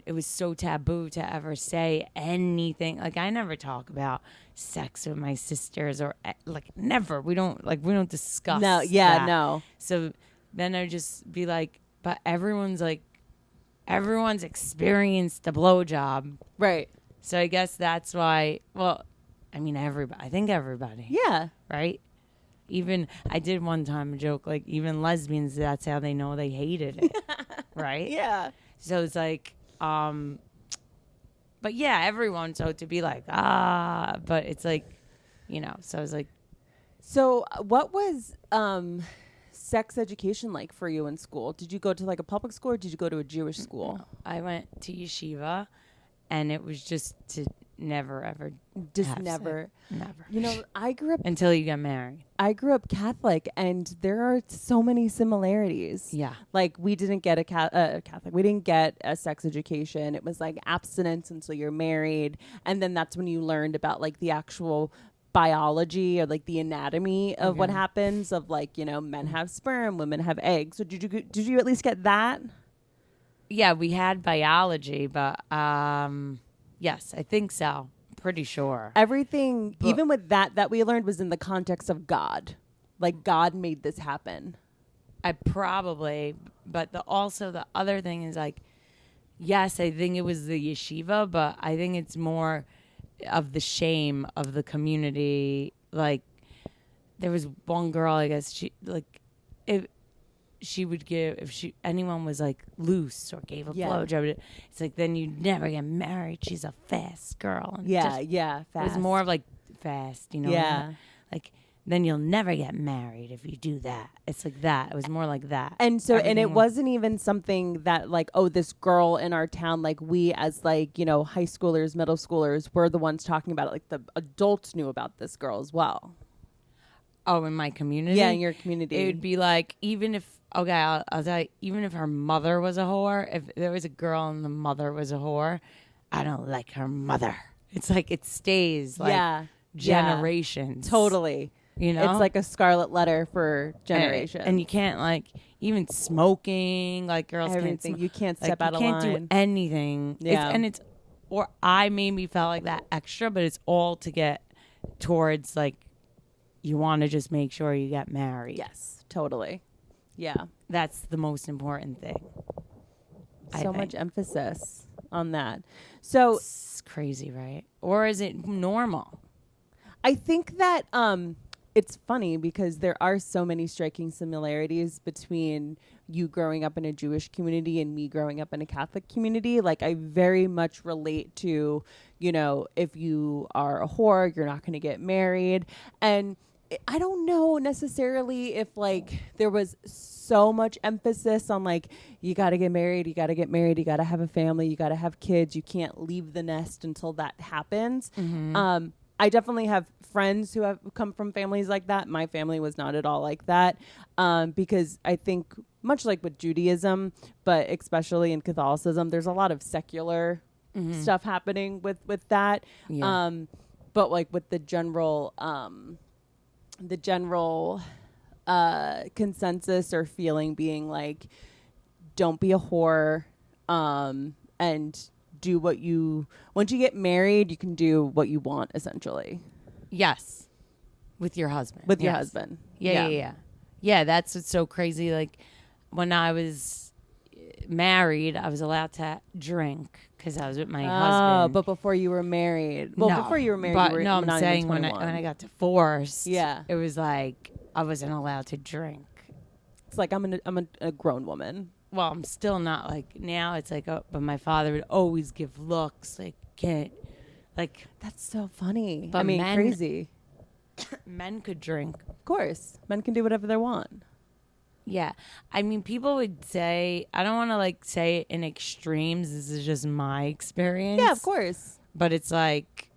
it was so taboo to ever say anything. Like, I never talk about sex with my sisters, or like, never. We don't discuss. No. So then I'd just be like, but everyone's experienced a blowjob. Right. So I guess that's why, well, I mean, I think everybody. Yeah. Right? Even, I did one time a joke, like, even lesbians, that's how they know they hated it. Right? Yeah. So it's like, but yeah, everyone, so to be like, but it's like, so I was like. So what was, sex education like for you in school? Did you go to, like, a public school, or did you go to a Jewish school? No, I went to yeshiva, and it was just to never ever never. I grew up until you got married. I grew up Catholic, and there are so many similarities. Yeah, like, we didn't get a Catholic. We didn't get a sex education. It was like abstinence until you're married, and then that's when you learned about, like, the actual biology, or like the anatomy of what happens, of, like, men have sperm, women have eggs. So did you at least get that? Yeah, we had biology, but yes, I think so. Pretty sure. Everything, But- even with that we learned was in the context of God. Like God made this happen. I probably, but also the other thing is like, yes, I think it was the yeshiva, but I think it's more of the shame of the community. Like, there was one girl, I guess if she would give, anyone was like loose or gave a blowjob, it's like, then you'd never get married. She's a fast girl. And Fast. It was more of like fast, Yeah. like, then you'll never get married if you do that. It's like that. It was more like that. And so, and it wasn't even something that like, oh, this girl in our town, like we as like, you know, high schoolers, middle schoolers, were the ones talking about it. Like the adults knew about this girl as well. Oh, in my community? Yeah, in your community. It would be like, even if, okay, I'll tell you, even if her mother was a whore, if there was a girl and the mother was a whore, I don't like her mother. It's like it stays like generations. Totally. You know? It's like a scarlet letter for generations. And you can't like, even smoking, like girls Everything. can't You can't step out of line. You can't do anything. Yeah. Or I maybe felt like that extra, but it's all to get towards like, you want to just make sure you get married. Yes, totally. Yeah. That's the most important thing. So much emphasis on that. So it's crazy, right? Or is it normal? I think that it's funny because there are so many striking similarities between you growing up in a Jewish community and me growing up in a Catholic community. Like I very much relate to, you know, if you are a whore, you're not going to get married. And I don't know necessarily if like there was so much emphasis on like, you got to get married, you got to get married, you got to have a family, you got to have kids. You can't leave the nest until that happens. Mm-hmm. I definitely have friends who have come from families like that. My family was not at all like that, because I think much like with Judaism, but especially in Catholicism, there's a lot of secular stuff happening with that. Yeah. But like with the general consensus or feeling being like, don't be a whore, and do what once you get married, you can do what you want, essentially. Yes. With your husband. Your husband. Yeah, that's what's so crazy. Like, when I was married, I was allowed to drink because I was with my husband. But before you were married. Well, no, before you were married, but you were no, I'm not saying even when I got divorced, it was like I wasn't allowed to drink. It's like I'm a grown woman. Well, I'm still not like now. It's like, oh, but my father would always give looks like, can't, like. That's so funny. But I mean, crazy. Men could drink. Of course, men can do whatever they want. Yeah, I mean, people would say, I don't want to like say it in extremes. This is just my experience. Yeah, of course. But it's like,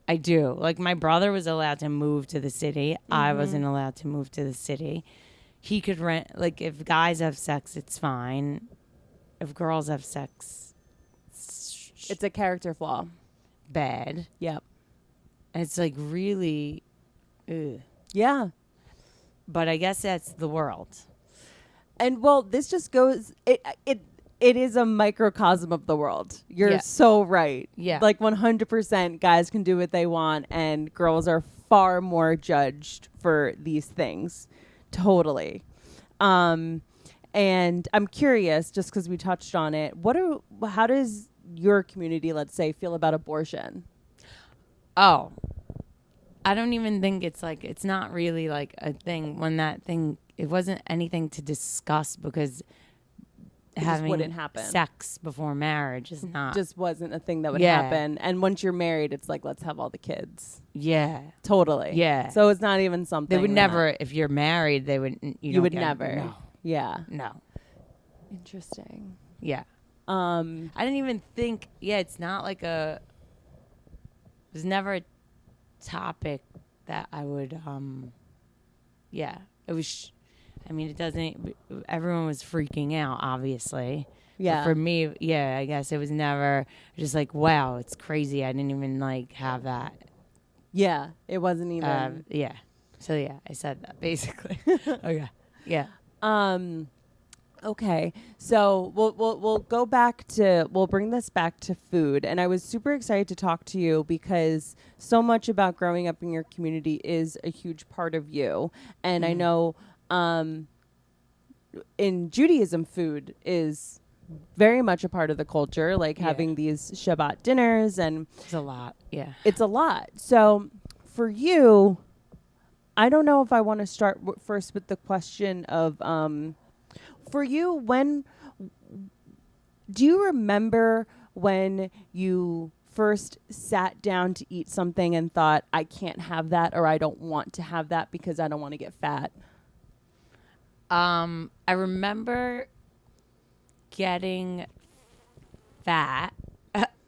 I do. Like, my brother was allowed to move to the city. Mm-hmm. I wasn't allowed to move to the city. He could rent, like, if guys have sex, it's fine. If girls have sex, it's a character flaw. Bad. Yep. And it's like really, ugh. Yeah. But I guess that's the world. And well, this just goes, it is a microcosm of the world. You're so right. Yeah. Like 100% guys can do what they want and girls are far more judged for these things. Totally. And I'm curious, just because we touched on it, how does your community, let's say, feel about abortion? Oh, I don't even think it's like, it's not really like a thing when that thing, it wasn't anything to discuss because having wouldn't happen. Sex before marriage is not. Just wasn't a thing that would happen. And once you're married, it's like, let's have all the kids. Yeah. Totally. Yeah. So it's not even something. They would never, if you're married, they would, you would never. No. Yeah. No. Interesting. Yeah. I didn't even think, it's not like it was never a topic that I would, it was, it doesn't, everyone was freaking out, obviously. Yeah. But for me, I guess it was never just like, wow, it's crazy. I didn't even like have that. Yeah. It wasn't even. Yeah. So I said that basically. Okay. Yeah. Okay, so we'll go back to we'll bring this back to food, and I was super excited to talk to you because so much about growing up in your community is a huge part of you, and I know um, in Judaism, food is very much a part of the culture, like Yeah. having these Shabbat dinners, and It's a lot. Yeah. it's a lot. So for you, I don't know if I want to start first with the question of for you, when do you remember when you first sat down to eat something and thought, I can't have that, or I don't want to have that because I don't want to get fat? I remember getting fat.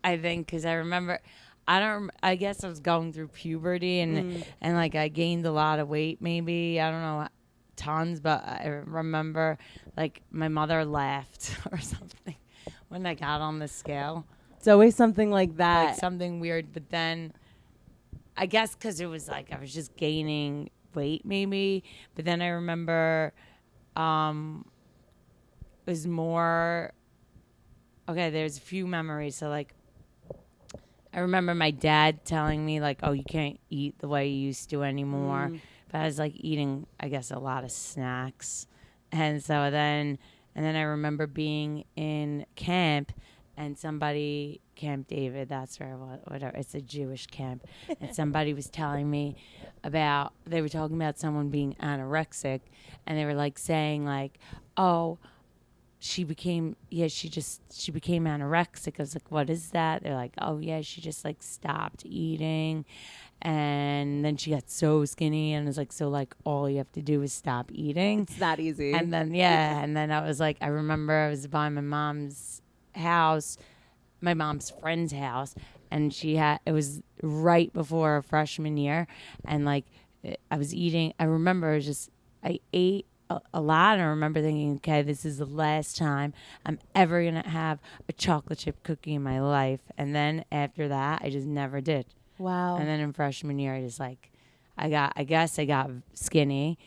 I think because I remember, I don't. I guess I was going through puberty and like I gained a lot of weight. Maybe I don't know, tons, but I remember like my mother laughed or something when I got on the scale, It's always something like that. like something weird. But then I guess because it was like I was just gaining weight, maybe. But then I remember, it was more. Okay, there's a few memories. So like I remember my dad telling me like, "Oh, you can't eat the way you used to anymore." But I was like eating, I guess, a lot of snacks, and so then I remember being in camp, and somebody, Camp David, that's where I was, whatever. It's a Jewish camp, and somebody was telling me about. They were talking about someone being anorexic, and they were like saying like, "Oh." She became she became anorexic. I was like, what is that? They're like, oh yeah, she just like stopped eating, and then she got so skinny, and it's like, so like all you have to do is stop eating. It's that easy. And then and then I was like, I remember I was by my mom's house, my mom's friend's house, and it was right before her freshman year, and like I was eating. I remember I ate a lot, and I remember thinking, okay, this is the last time I'm ever gonna have a chocolate chip cookie in my life. And then after that, I just never did. Wow. And then in freshman year, I just like, I guess I got skinny,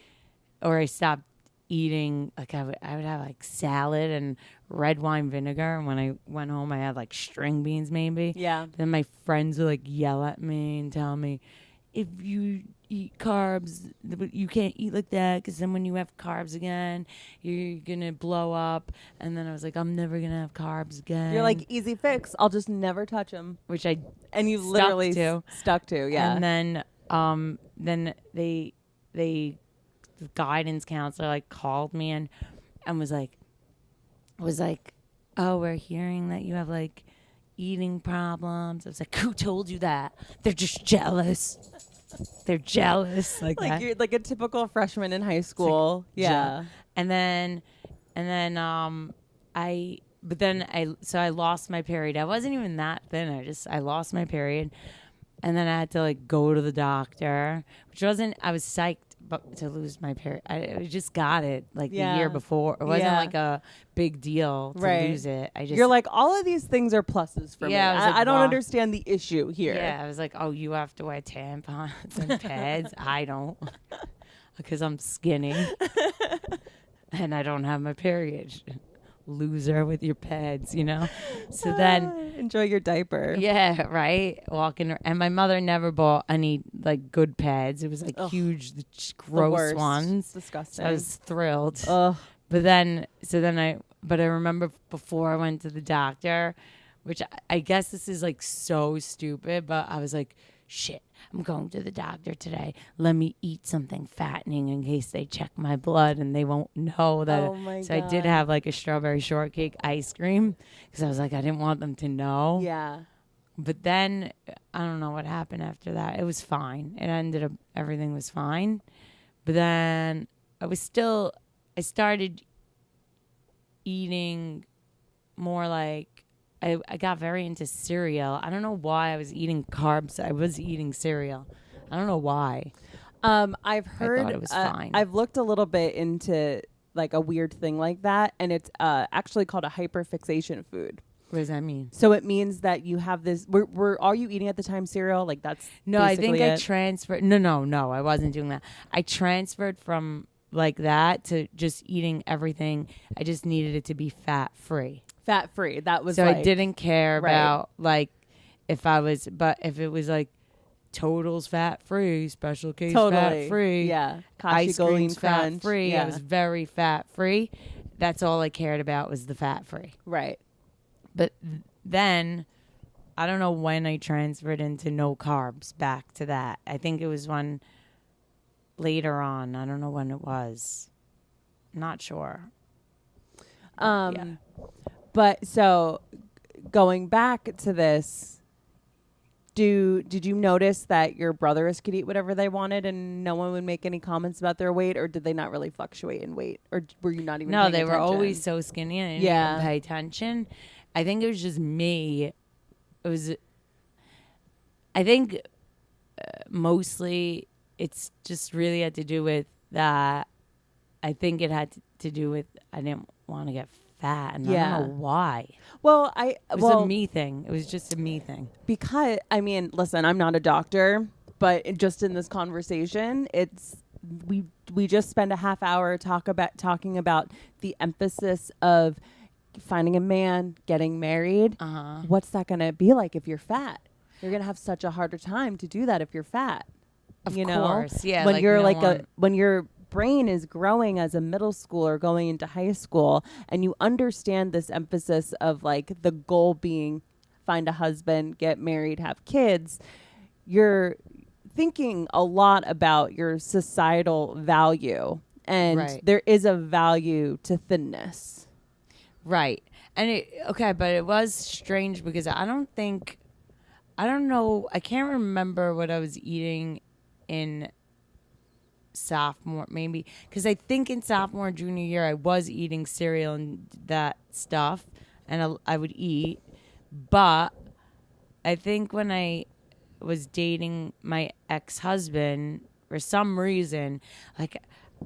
or I stopped eating. Like I would have like salad and red wine vinegar, and when I went home, I had like string beans maybe. Yeah. Then my friends would like yell at me and tell me, if you eat carbs, you can't eat like that, because then when you have carbs again, you're gonna blow up. And then I was like, I'm never gonna have carbs again. You're like, easy fix. I'll just never touch them. Which I And you stuck literally to. stuck to. Yeah. And then they the guidance counselor like called me and was like, oh, we're hearing that you have like eating problems. I was like, who told you that? They're just jealous. They're jealous, like that. You're like a typical freshman in high school. Yeah. And then I lost my period. I wasn't even that thin. I lost my period, and then I had to like go to the doctor, which wasn't. I was psyched to lose my period. I just got it like the year before. It wasn't like a big deal to lose it. You're like, all of these things are pluses for me. I don't understand the issue here. Yeah, I was like, oh, you have to wear tampons and pads. I don't, because I'm skinny and I don't have my period. Loser with your pads, you know. So then enjoy your diaper. Yeah, right. And my mother never bought any like good pads. It was like huge, gross ones. Disgusting. So I was thrilled. Ugh. But I remember before I went to the doctor, which I guess this is like so stupid, but I was like, shit, I'm going to the doctor today. Let me eat something fattening in case they check my blood and they won't know that. Oh my God. I did have like a strawberry shortcake ice cream because I was like, I didn't want them to know. Yeah. But then I don't know what happened after that. It was fine. It ended up, everything was fine. But then I started eating more like, I got very into cereal. I don't know why I was eating carbs. I was eating cereal. I don't know why. I've heard, I thought it was fine. I've looked a little bit into like a weird thing like that, and it's actually called a hyperfixation food. What does that mean? So it means that you have this. Are you eating at the time cereal? Like that's no. I think I transferred. No. I wasn't doing that. I transferred from like that to just eating everything. I just needed it to be fat free. Fat free. That was so like, I didn't care right. about like if it was like Totals fat free, special case fat free, Yeah. ice cream's fat crunch. free. Yeah. I was very fat free. That's all I cared about was the fat free. Right. But then I don't know when I transferred into no carbs back to that. I think it was one later on. I don't know when it was. Not sure. Yeah. But so going back to this, did you notice that your brothers could eat whatever they wanted and no one would make any comments about their weight, or did they not really fluctuate in weight, or were you not even No, paying they were attention? always so skinny and I didn't Yeah. even pay attention. I think it was just me. I think mostly it's just really had to do with that. I think it had to do with I didn't want to get fat, and I don't know why. Well, It was a me thing. It was just a me thing. Because I mean, listen, I'm not a doctor, but just in this conversation, we just spend a half hour talking about the emphasis of finding a man, getting married. What's that going to be like if you're fat? You're going to have such a harder time to do that if you're fat. Of course, yeah. When you're when your brain is growing as a middle schooler going into high school, and you understand this emphasis of like the goal being find a husband, get married, have kids, you're thinking a lot about your societal value, and there is a value to thinness. Right. And but it was strange because I don't know, I can't remember what I was eating in sophomore, maybe, because I think in sophomore and junior year I was eating cereal and that stuff, and I would eat, but I think when I was dating my ex-husband, for some reason, like,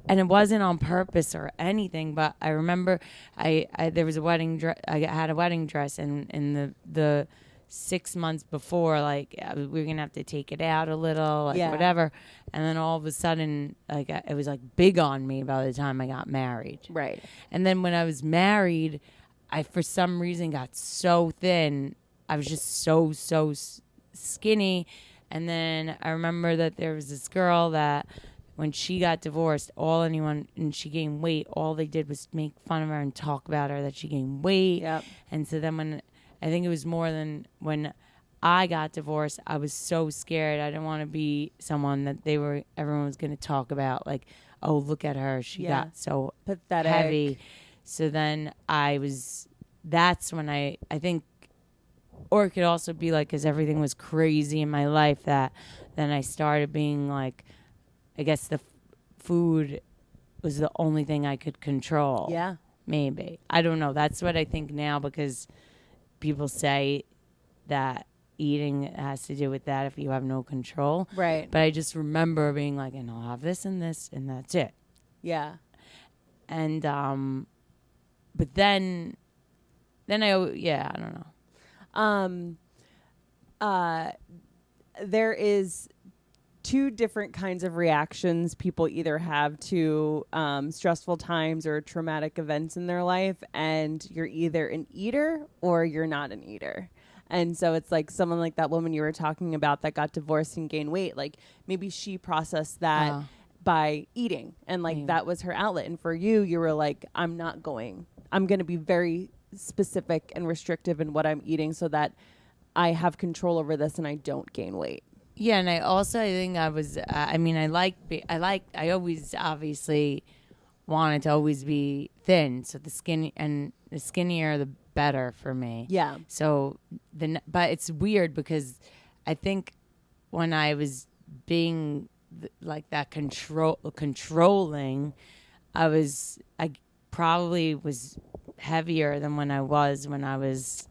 and it wasn't on purpose or anything, but I remember there was a wedding dress. I had a wedding dress, and in the 6 months before, like, we were gonna have to take it out a little, like, whatever. And then all of a sudden, like, it was like big on me by the time I got married. Right. And then when I was married, I for some reason got so thin. I was just so skinny. And then I remember that there was this girl that when she got divorced, and she gained weight, all they did was make fun of her and talk about her that she gained weight. Yep. And so then I think it was more than when I got divorced, I was so scared. I didn't want to be someone that everyone was going to talk about, like, oh, look at her. She got so pathetic, heavy. So then that's when I think, or it could also be like, because everything was crazy in my life, that then I started being like, I guess the food was the only thing I could control. Yeah. Maybe. I don't know. That's what I think now, because people say that eating has to do with that if you have no control. Right. But I just remember being like, and I'll have this, and that's it. Yeah. And, but then I don't know. There is two different kinds of reactions people either have to stressful times or traumatic events in their life, and you're either an eater or you're not an eater. And so it's like someone like that woman you were talking about that got divorced and gained weight, like maybe she processed that by eating, and like that was her outlet. And for you, you were like, I'm going to be very specific and restrictive in what I'm eating so that I have control over this and I don't gain weight. Yeah, and I think I was. I always obviously wanted to always be thin, so the skinnier the better for me. Yeah. So but it's weird because I think when I was being like that controlling, I probably was heavier than when I was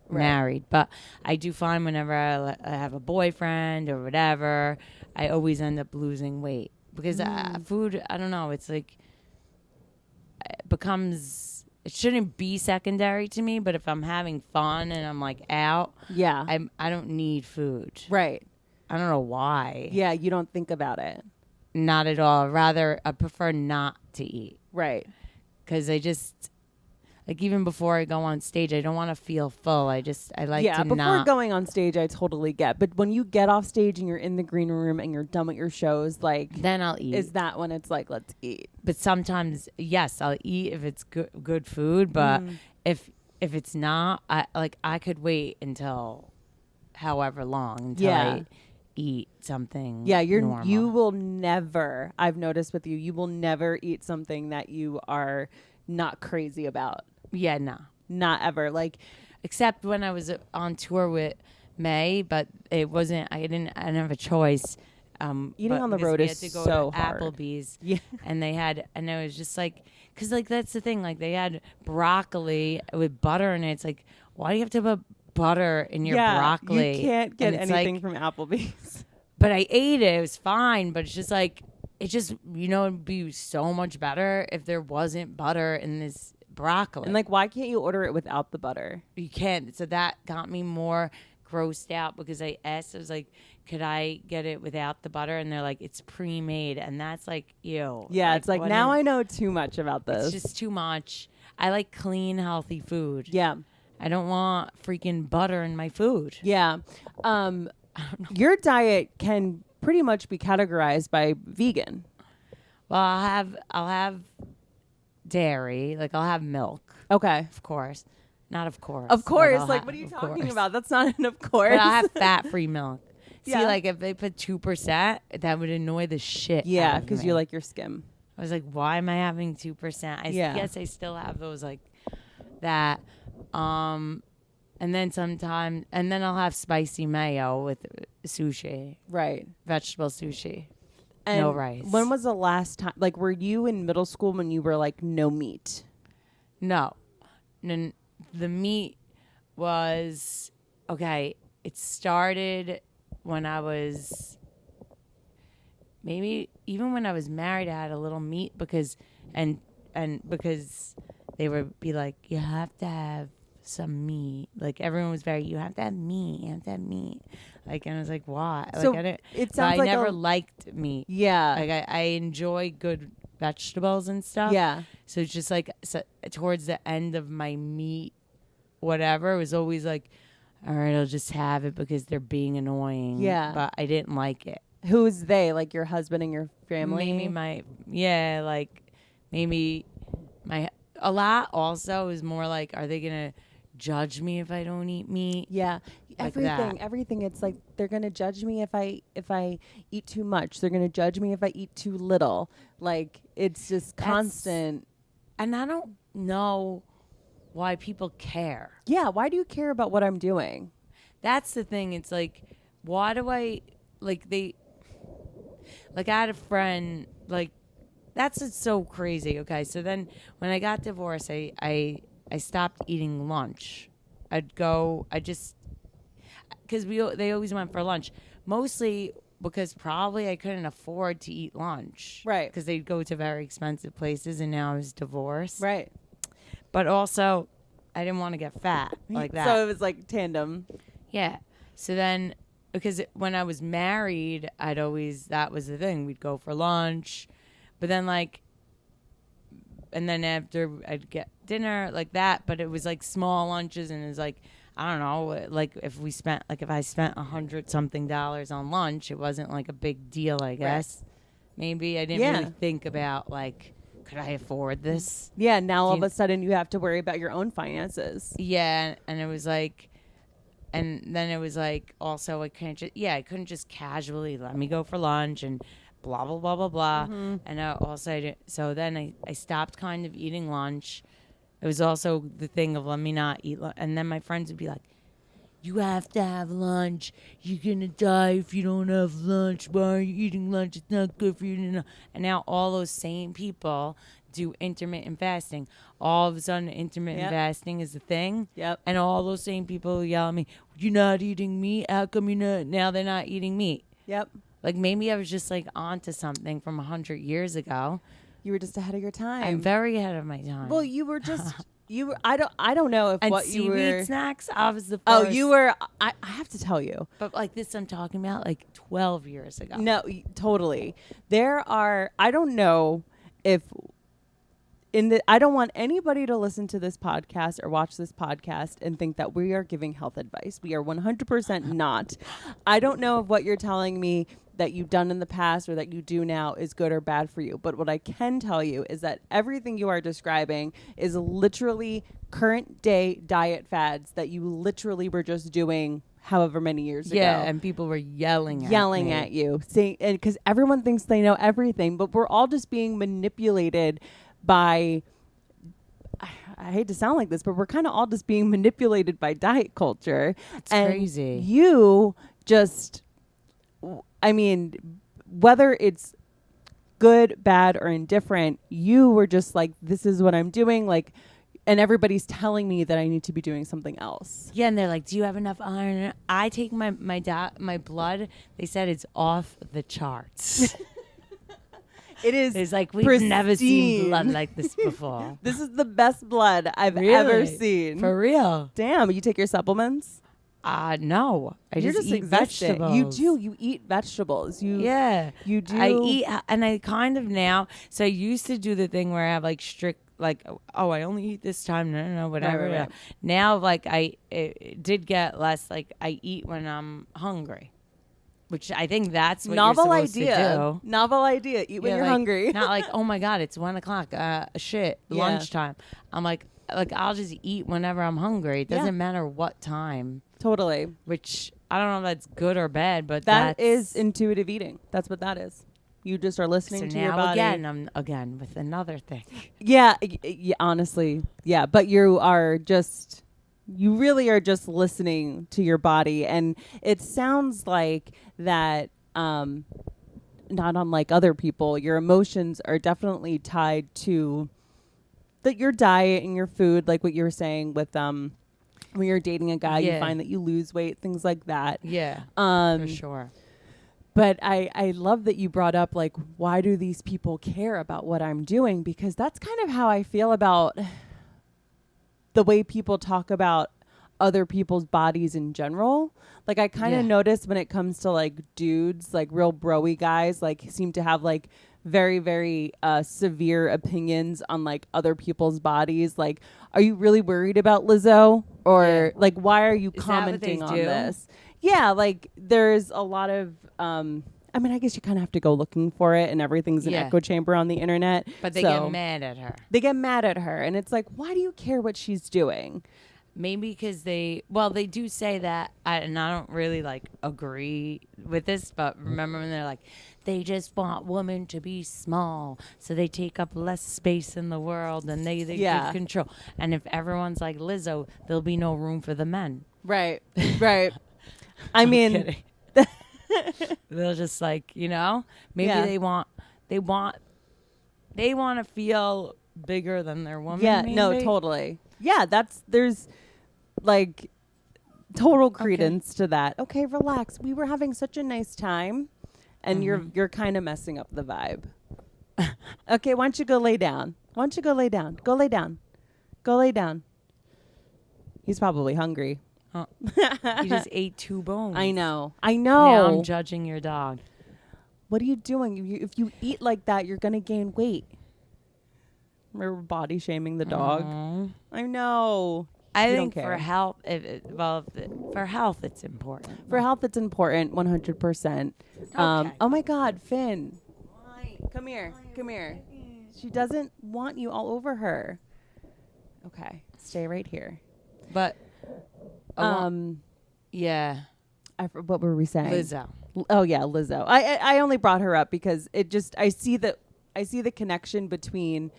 married. But I do find whenever I have a boyfriend or whatever, I always end up losing weight because food, I don't know, it's like it shouldn't be secondary to me, but if I'm having fun and I'm like out, I don't need food. Right. I don't know why. Yeah, you don't think about it. not at all. Rather, I prefer not to eat. Right. Because I just, like, even before I go on stage, I don't want to feel full. I like yeah, to before not. going on stage, I totally get. But when you get off stage and you're in the green room and you're done with your shows, like, Then I'll eat. is that when it's like, let's eat? But sometimes, yes, I'll eat if it's good food. But if it's not, I could wait until however long until I eat something. Yeah, normal. you will never. I've noticed with you, you will never eat something that you are not crazy about. Yeah, no. Not ever. Like, except when I was on tour with May, but it wasn't. I didn't have a choice. Eating on the road is to go so to hard. Applebee's. Yeah. And they had, and it was just like, because like that's the thing. Like they had broccoli with butter in it. It's like, why do you have to put butter in your broccoli? You can't get And it's anything like, from Applebee's. But I ate it. It was fine. But it's just like, it'd be so much better if there wasn't butter in this broccoli. And like, why can't you order it without the butter? You can't. So that got me more grossed out because I asked, I was like, could I get it without the butter? And they're like, it's pre-made. And that's like, ew. Yeah, it's like, now I know too much about this. It's just too much. I like clean, healthy food. Yeah. I don't want freaking butter in my food. Yeah. Your diet can pretty much be categorized by vegan. Well, I'll have dairy. Like, I'll have milk. Okay. Of course. Not of course. Of course. I'll Like, ha- what are you of talking course. about? That's not an of course. But I'll have fat-free milk. Yeah. See, like, if they put 2%, that would annoy the shit Yeah, out of because me. you like your skim. I was like, why am I having 2%? I guess I still have those, like, that. And then sometimes, and then I'll have spicy mayo with sushi. Right. Vegetable sushi. And no rice. When was the last time, like, were you in middle school when you were like, no meat? No. The meat was, okay, it started when I was, maybe even when I was married, I had a little meat because, and because they would be like, you have to have some meat. Like everyone was very, you have to have meat, you have to have meat. Like, and I was like, why? So like, I didn't, it but sounds I like never liked meat. Yeah. Like I enjoy good vegetables and stuff. Yeah. So it's just like towards the end of my meat, whatever, it was always like, all right, I'll just have it because they're being annoying. Yeah. But I didn't like it. Who's they? Like your husband and your family? Maybe a lot also is more like, are they going to judge me if I don't eat meat? Yeah. Like Everything. It's like they're gonna judge me if I eat too much. They're gonna judge me if I eat too little. Like it's just constant. And I don't know why people care. Yeah. Why do you care about what I'm doing? That's the thing. It's like, why do I like I had a friend, like, that's what's so crazy. Okay, so then when I got divorced, I stopped eating lunch. Because they always went for lunch, mostly because probably I couldn't afford to eat lunch, Right? Because they'd go to very expensive places, and now I was divorced, Right. But also, I didn't want to get fat like that. So it was like tandem. Yeah. So then, because when I was married, that was the thing. We'd go for lunch. But then, and then after I'd get dinner, like that. But it was like small lunches. And it was like, I don't know, like if I spent $100-something on lunch, it wasn't like a big deal, I guess. Right. Maybe I didn't really think about, like, could I afford this? Yeah. Now all of a sudden you have to worry about your own finances. Yeah. And it was like, and then it was like, also I couldn't just casually let me go for lunch and blah, blah, blah, blah, blah. Mm-hmm. And so then I stopped kind of eating lunch. It was also the thing of let me not eat lunch. And then my friends would be like, you have to have lunch. You're going to die if you don't have lunch. Why are you eating lunch? It's not good for you to know. And now all those same people do intermittent fasting. All of a sudden, intermittent fasting is a thing. Yep. And all those same people yell at me, you're not eating meat? How come now they're not eating meat? Yep. Like maybe I was just like onto something from 100 years ago. You were just ahead of your time. I'm very ahead of my time. Well, you were just I don't know if And what you seaweed were. snacks, I was the first. Oh, you were. I have to tell you. But like this, I'm talking about like 12 years ago. No, totally. There are. I don't know if I don't want anybody to listen to this podcast or watch this podcast and think that we are giving health advice. We are 100% not. I don't know if what you're telling me that you've done in the past or that you do now is good or bad for you. But what I can tell you is that everything you are describing is literally current day diet fads that you literally were just doing however many years ago. Yeah, and people were yelling at you, saying, because everyone thinks they know everything, but we're all just being manipulated by, I hate to sound like this, but we're kind of all just being manipulated by diet culture. It's and crazy. You just, I mean, whether it's good, bad, or indifferent, you were just like, this is what I'm doing. Like, and everybody's telling me that I need to be doing something else. Yeah, and they're like, "Do you have enough iron?" I take my blood. They said it's off the charts. It is. It's like we've pristine. never seen blood like this before. This is the best blood I've Really? ever seen. For real? Damn, you take your supplements? No, I You're just eat existing. vegetables. You do. You eat vegetables. Yeah, You do. I eat, and I kind of now. So I used to do the thing where I have like strict, like, oh, I only eat this time. No, whatever. Right. Now, like, it did get less. Like, I eat when I'm hungry, which I think that's what Novel you're supposed idea. to do. Novel idea. Eat when Yeah, you're like, hungry. Not like, oh my God, it's 1 o'clock. Shit, Yeah. lunchtime. I'm like I'll just eat whenever I'm hungry. It doesn't matter what time. Totally. Which I don't know if that's good or bad, but That is that's intuitive eating. That's what that is. You just are listening so to now your body. I'm again with another thing. Yeah, honestly. Yeah, but you really are just listening to your body. And it sounds like that, not unlike other people, your emotions are definitely tied to your diet and your food, like what you were saying with when you're dating a guy, you find that you lose weight, things like that. Yeah, for sure. But I love that you brought up, like, why do these people care about what I'm doing? Because that's kind of how I feel about the way people talk about other people's bodies in general. Like, I kind of notice when it comes to, like, dudes, like, real bro-y guys, like, seem to have, like, very, very severe opinions on, like, other people's bodies. Like, are you really worried about Lizzo? Or, like, why are you commenting on this? Yeah, like, there's a lot of, I mean, I guess you kind of have to go looking for it, and everything's an echo chamber on the internet. But they get mad at her. They get mad at her, and it's like, why do you care what she's doing? Maybe because they do say that, and I don't really, like, agree with this, but remember when they're like, they just want women to be small, so they take up less space in the world, and they give control. And if everyone's like Lizzo, there'll be no room for the men. Right, right. I mean, they'll just, like, maybe they want to feel bigger than their woman. Yeah, maybe? no, totally. Yeah, there's like total credence to that. Okay, relax. We were having such a nice time, and you're kind of messing up the vibe. Okay, why don't you go lay down? Why don't you go lay down? Go lay down. Go lay down. He's probably hungry. Oh. You just ate 2 bones. I know. Now I'm judging your dog. What are you doing? If you eat like that, you're gonna gain weight. We're body shaming the dog. I know. I think for health, for health, it's important. For health, it's important, 100%. Okay. Oh my God, Finn. Come here. Come here. She doesn't want you all over her. Okay, stay right here. But, yeah. What were we saying? Lizzo. Oh yeah, Lizzo. I only brought her up because I see the connection between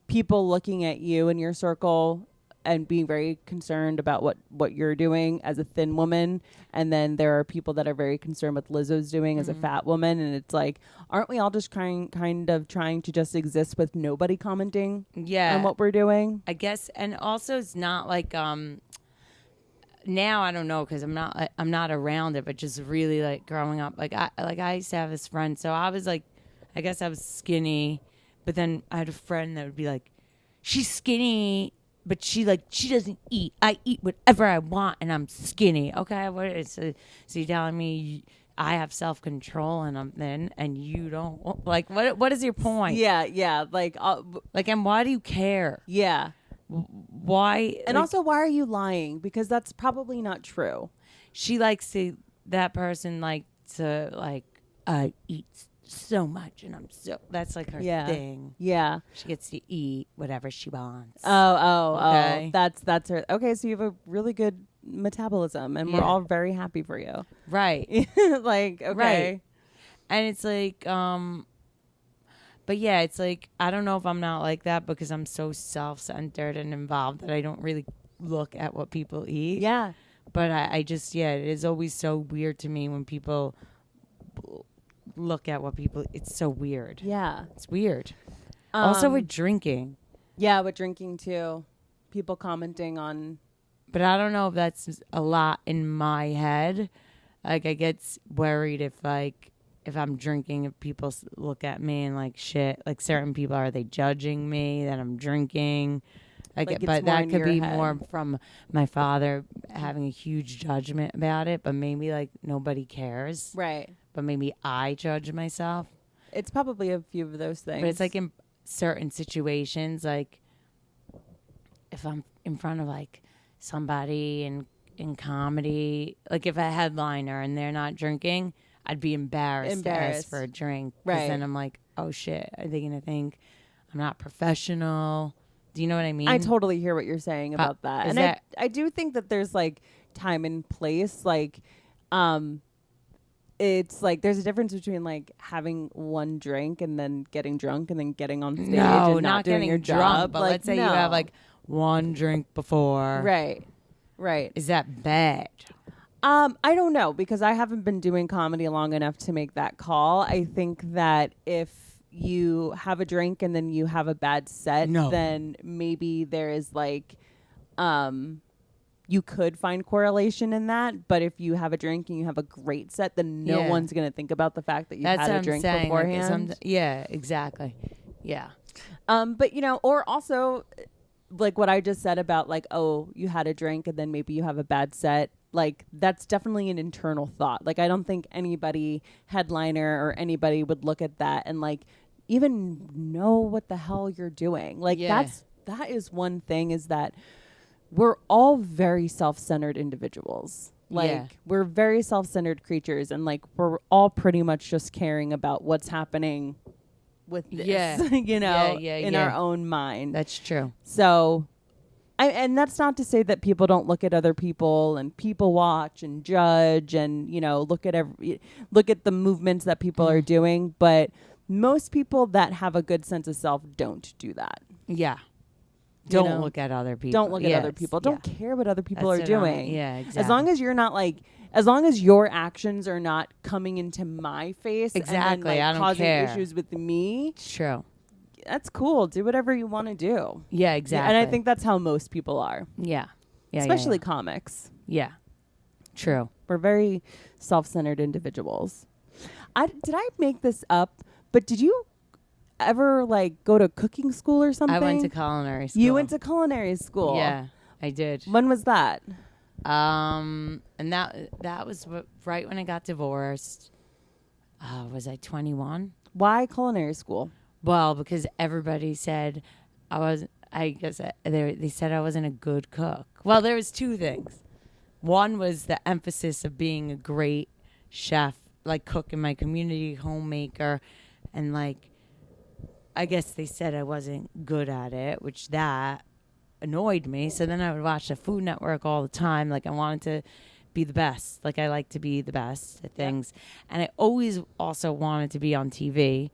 people looking at you in your circle and being very concerned about what you're doing as a thin woman, and then there are people that are very concerned with Lizzo's doing as a fat woman, and it's like, aren't we all just kind of trying to just exist with nobody commenting on what we're doing? I guess, and also it's not like now I don't know because I'm not around it, but just really like growing up, like I used to have this friend, so I was like, I guess I was skinny, but then I had a friend that would be like, she's skinny but she doesn't eat. I eat whatever I want, and I'm skinny. Okay, what is so you're telling me I have self-control and I'm thin, and you don't? Like, what is your point? Yeah. Like, and why do you care? yeah. Why? And also, why are you lying? Because that's probably not true. She likes to, that person like to eat so much, and that's like her thing. Yeah. She gets to eat whatever she wants. Oh. That's her. Okay, so you have a really good metabolism, and we're all very happy for you. Right. Like, okay. Right. And it's like, but yeah, it's like, I don't know if I'm not like that because I'm so self-centered and involved that I don't really look at what people eat. Yeah. But I just, it is always so weird to me when people look at what people, it's so weird. Yeah. It's weird. Also with drinking. Yeah, with drinking too. People commenting on. But I don't know if that's a lot in my head. Like, I get worried if I'm drinking, if people look at me and like shit, like certain people, are they judging me that I'm drinking? But that could be more from my father having a huge judgment about it, but maybe like nobody cares. Right. But maybe I judge myself. It's probably a few of those things. But it's like in certain situations, like if I'm in front of like somebody in comedy, like if a headliner and they're not drinking, I'd be embarrassed to ask for a drink. Right. Then I'm like, oh shit, are they going to think I'm not professional? Do you know what I mean? I totally hear what you're saying about that. And I do think that there's like time and place. Like, it's like there's a difference between like having one drink and then getting drunk and then getting on stage and not doing getting your drunk, job. But like, let's say you have like one drink before. Right. Is that bad? I don't know, because I haven't been doing comedy long enough to make that call. I think that if you have a drink and then you have a bad set, then maybe there is like, you could find correlation in that. But if you have a drink and you have a great set, then no one's going to think about the fact that you had a drink beforehand. Like, yeah, exactly. Yeah. But or also like what I just said about like, oh, you had a drink and then maybe you have a bad set. Like, that's definitely an internal thought. Like, I don't think anybody, headliner or anybody, would look at that and like even know what the hell you're doing. Like, that is one thing, is that we're all very self-centered individuals. Like, we're very self-centered creatures, and like we're all pretty much just caring about what's happening with this, in our own mind. That's true. So, and that's not to say that people don't look at other people and people watch and judge and, look at the movements that people are doing. But most people that have a good sense of self don't do that. Yeah. Don't look at other people. Don't look at other people. Don't care what other people are doing. Exactly. As long as you're not like, as long as your actions are not coming into my face and then, like, I don't causing care. issues with me. It's true. That's cool. Do whatever you want to do. Yeah, exactly. And I think that's how most people are. Yeah. Especially comics. Yeah. True. We're very self-centered individuals. Did I make this up? But did you ever like go to cooking school or something? I went to culinary school. You went to culinary school? Yeah, I did. When was that? And that was right when I got divorced. Was I 21? Why culinary school? Well, because everybody said they said I wasn't a good cook. Well, there was two things. One was the emphasis of being a great chef, like cook in my community, homemaker, and like, I guess they said I wasn't good at it, which that annoyed me. So then I would watch the Food Network all the time. Like, I wanted to be the best. Like, I like to be the best at things. And I always also wanted to be on TV.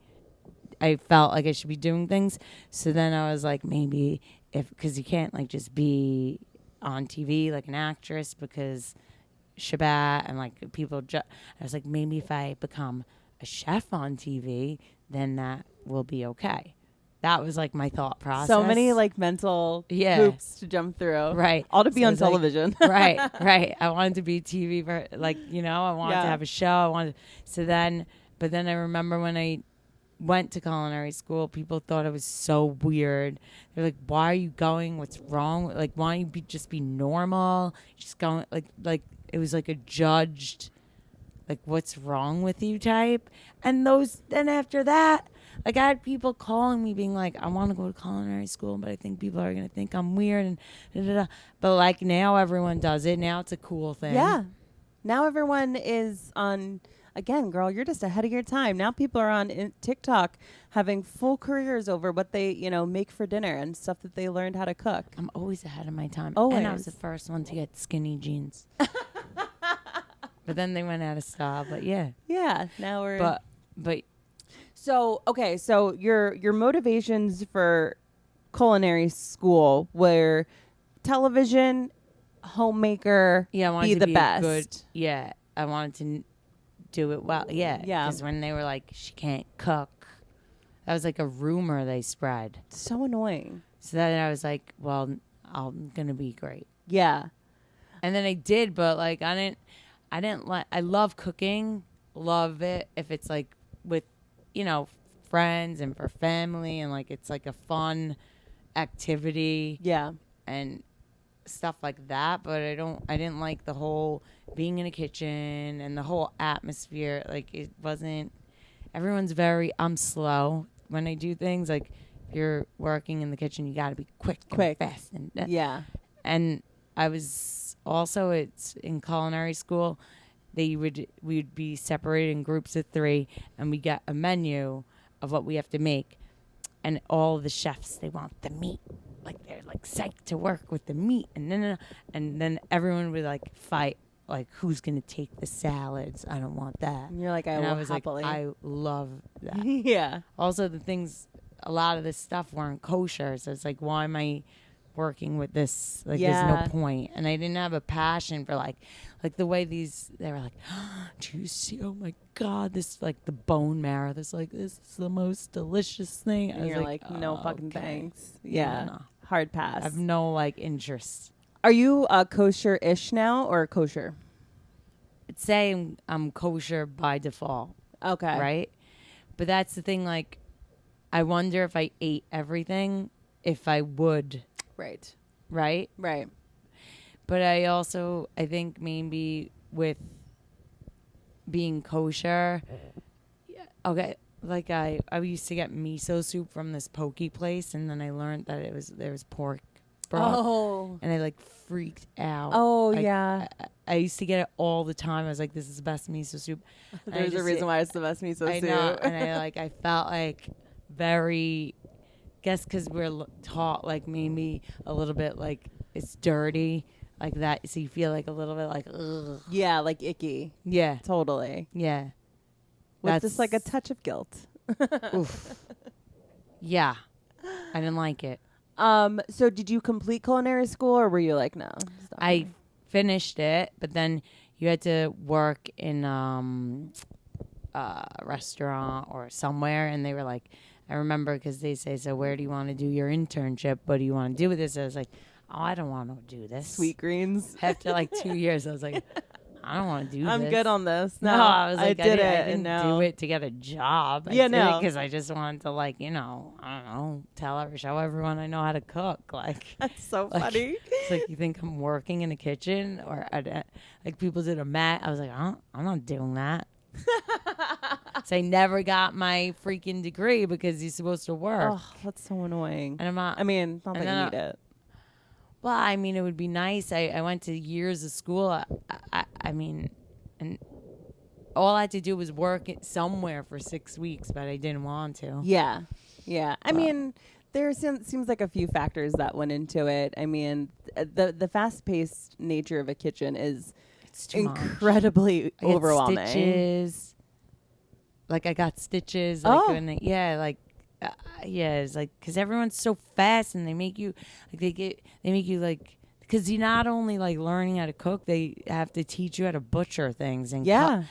I felt like I should be doing things. So then I was like, maybe because you can't like just be on TV like an actress, because Shabbat and like people, I was like, maybe if I become a chef on TV, then that will be okay. That was like my thought process. So many like mental hoops to jump through. Right. All to be on television. Like, right. I wanted to be TV, I wanted to have a show. But then I remember when I went to culinary school, people thought it was so weird. They're like, "Why are you going? What's wrong? Like, why don't you just be normal? Just going like it was like a judged, like what's wrong with you type." And then after that, like I had people calling me being like, "I want to go to culinary school, but I think people are gonna think I'm weird." And da, da, da. But like now everyone does it. Now it's a cool thing. Yeah. Now everyone is on. Again, girl, you're just ahead of your time. Now people are on TikTok having full careers over what they, make for dinner and stuff that they learned how to cook. I'm always ahead of my time. Always. And I was the first one to get skinny jeans. But then they went out of style. But yeah. Yeah. Now we're. But. So okay. So your motivations for culinary school were television, homemaker. Yeah, I wanted be to the be best. good. Yeah, I wanted to do it well. Yeah. Yeah. Because when they were like, she can't cook, that was like a rumor they spread. So annoying. So then I was like, well, I'm gonna be great. Yeah. And then I did, but like I didn't like. I love cooking, love it if it's like with, friends and for family, and like it's like a fun activity. Yeah. And stuff like that, but I didn't like the whole being in a kitchen and the whole atmosphere. Like it wasn't. I'm slow when I do things. Like if you're working in the kitchen, you got to be quick, and fast, and Yeah. And I was also, it's in culinary school, we would be separated in groups of 3, and we get a menu of what we have to make, and all the chefs, they want the meat. Like they're like psyched to work with the meat, and then everyone would like fight, like who's gonna take the salads? I don't want that. And you're like, I was happily. like, I love that. Yeah. Also, a lot of this stuff weren't kosher, so it's like, why am I working with this? Like, there's no point. And I didn't have a passion for like the way they were like, oh, do you see? Oh my God, this like the bone marrow. This is the most delicious thing. And you're like, no fucking thanks. Yeah. No. Hard pass. I have no like interest. Are you kosher-ish now or kosher? I'd say I'm kosher by default. Okay. Right? But that's the thing, like, I wonder if I ate everything, if I would. Right. Right? Right. But I think maybe with being kosher, okay, like I used to get miso soup from this poke place, and then I learned that there was pork broth. Oh. And I like freaked out. Oh, like, yeah. I used to get it all the time. I was like, this is the best miso soup. There's a reason why it's the best miso soup. I know. And I felt like very, guess because we're taught like maybe a little bit like it's dirty like that. So you feel like a little bit like, ugh. Yeah, like icky. Yeah. Totally. Yeah. With just like a touch of guilt. Oof. Yeah. I didn't like it. So did you complete culinary school or were you like, no? I finished it, but then you had to work in a restaurant or somewhere, and they were like, I remember because they say, so where do you want to do your internship? What do you want to do with this? I was like, oh, I don't want to do this. Sweet greens. After like 2 years, I was like, I don't want to do this. I'm good on this. No, I was like, I didn't do it to get a job. Yeah, no. Because I just wanted to, like, I don't know, show everyone I know how to cook. Like, that's so like, funny. It's like, you think I'm working in a kitchen or like people did a mat. I was like, I'm not doing that. So I never got my freaking degree because you're supposed to work. Oh, that's so annoying. And I'm not. I mean, not that you need it. Well, I mean, it would be nice. I went to years of school. I mean, and all I had to do was work somewhere for 6 weeks, but I didn't want to. Yeah. Yeah. I mean, there seems like a few factors that went into it. I mean, the fast-paced nature of a kitchen is incredibly overwhelming. Stitches. Like, I got stitches. Like, it's like, because everyone's so fast and they make you, like, because you're not only, like, learning how to cook, they have to teach you how to butcher things. And yeah.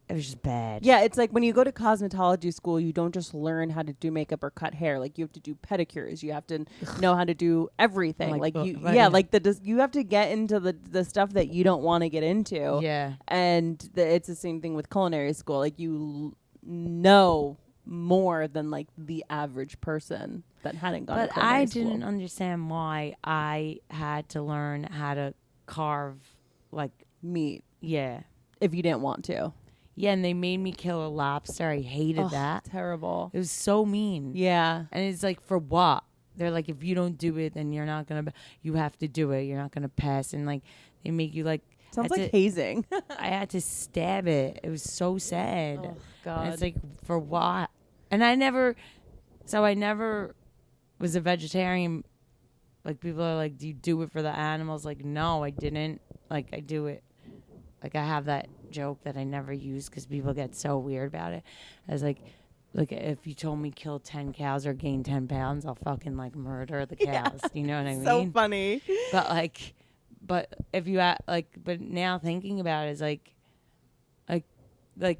It was just bad. Yeah, it's like when you go to cosmetology school, you don't just learn how to do makeup or cut hair. Like, you have to do pedicures. You have to know how to do everything. You have to get into the stuff that you don't want to get into. Yeah. And it's the same thing with culinary school. Like, you know more than like the average person that hadn't gone to But culinary I school. didn't understand why I had to learn how to carve, like, Meat yeah. if you didn't want to. Yeah, and they made me kill a lobster. I hated Ugh, that. terrible. It was so mean. Yeah. And it's like, for what? They're like, if you don't do it, then you're not going to, you have to do it. You're not going to pass. And like, they make you like, Sounds had like to- hazing. I had to stab it. It was so sad. Oh, And God. it's like, for what? And I never was a vegetarian. Like, people are like, do you do it for the animals? Like, no, I didn't. Like, I do it. Like, I have that joke that I never use because people get so weird about it. I was like, if you told me kill 10 cows or gain 10 pounds, I'll fucking like murder the cows. You know what I So mean? funny. But if you but now thinking about it, is like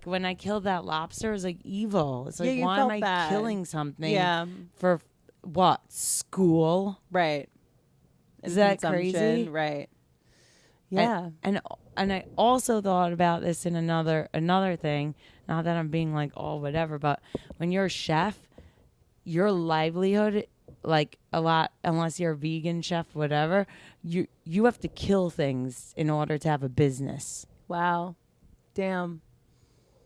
when I killed that lobster, it was like evil. It's like, Yeah, you why am felt I bad. killing something Yeah. for what? School? Right. Is that Consumption, crazy? Right. Yeah. And I also thought about this in another thing. Not that I'm being like all whatever, but when you're a chef, your livelihood, like a lot, unless you're a vegan chef, whatever, you have to kill things in order to have a business. Wow. Damn.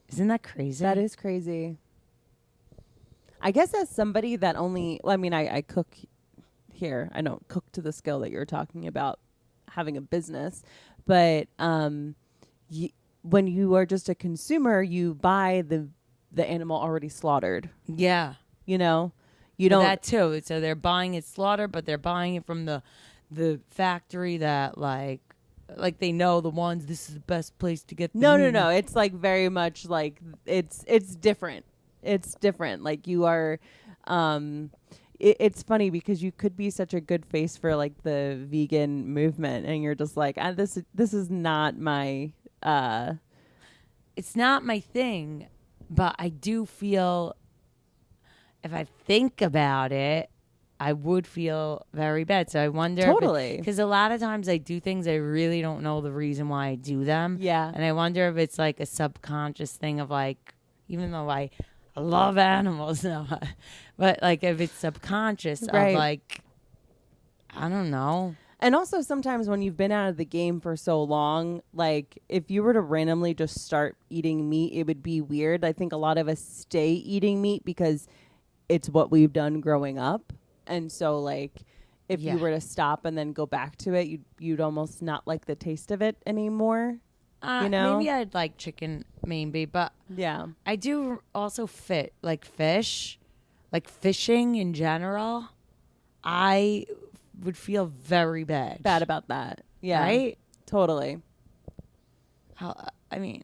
Isn't that crazy? That is crazy. I guess as somebody that I cook here. I don't cook to the skill that you're talking about having a business, but when you are just a consumer, you buy the animal already slaughtered. Yeah. You know, But that too. So they're buying it slaughtered, but they're buying it from the factory that like they know the ones. This is the best place to get. No. It's like very much like it's different. It's different. Like you are. It's funny because you could be such a good face for like the vegan movement, and you're just like, this is not my. It's not my thing, but I do feel, if I think about it, I would feel very bad. So I wonder. Totally. Because a lot of times I do things I really don't know the reason why I do them. Yeah. And I wonder if it's like a subconscious thing of like, even though I love animals, no, but like if it's subconscious Right. of like, I don't know. And also sometimes when you've been out of the game for so long, like if you were to randomly just start eating meat, it would be weird. I think a lot of us stay eating meat because it's what we've done growing up. And so like if you were to stop and then go back to it, you'd almost not like the taste of it anymore. You know? Maybe I'd like chicken, maybe, but Yeah. I do also like fish, like fishing in general. I would feel very bad. Bad about that. Yeah. Right? Totally. I mean,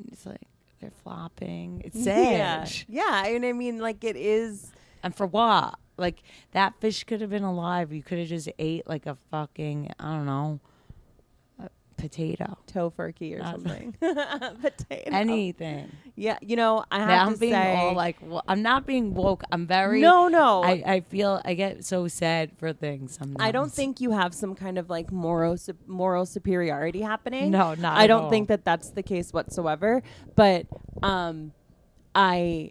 it's like they're flopping. It's sad. Yeah. And I mean, like it is. And for what? Like that fish could have been alive. You could have just ate like a fucking, I don't know, a potato. Tofurkey or something. Potato. Anything. Yeah. You know, I have Now to I'm being say. all like, I'm not being woke. I'm very. No. I feel I get so sad for things sometimes. I don't think you have some kind of like moral superiority happening. No, not I at don't all. think that that's the case whatsoever. But I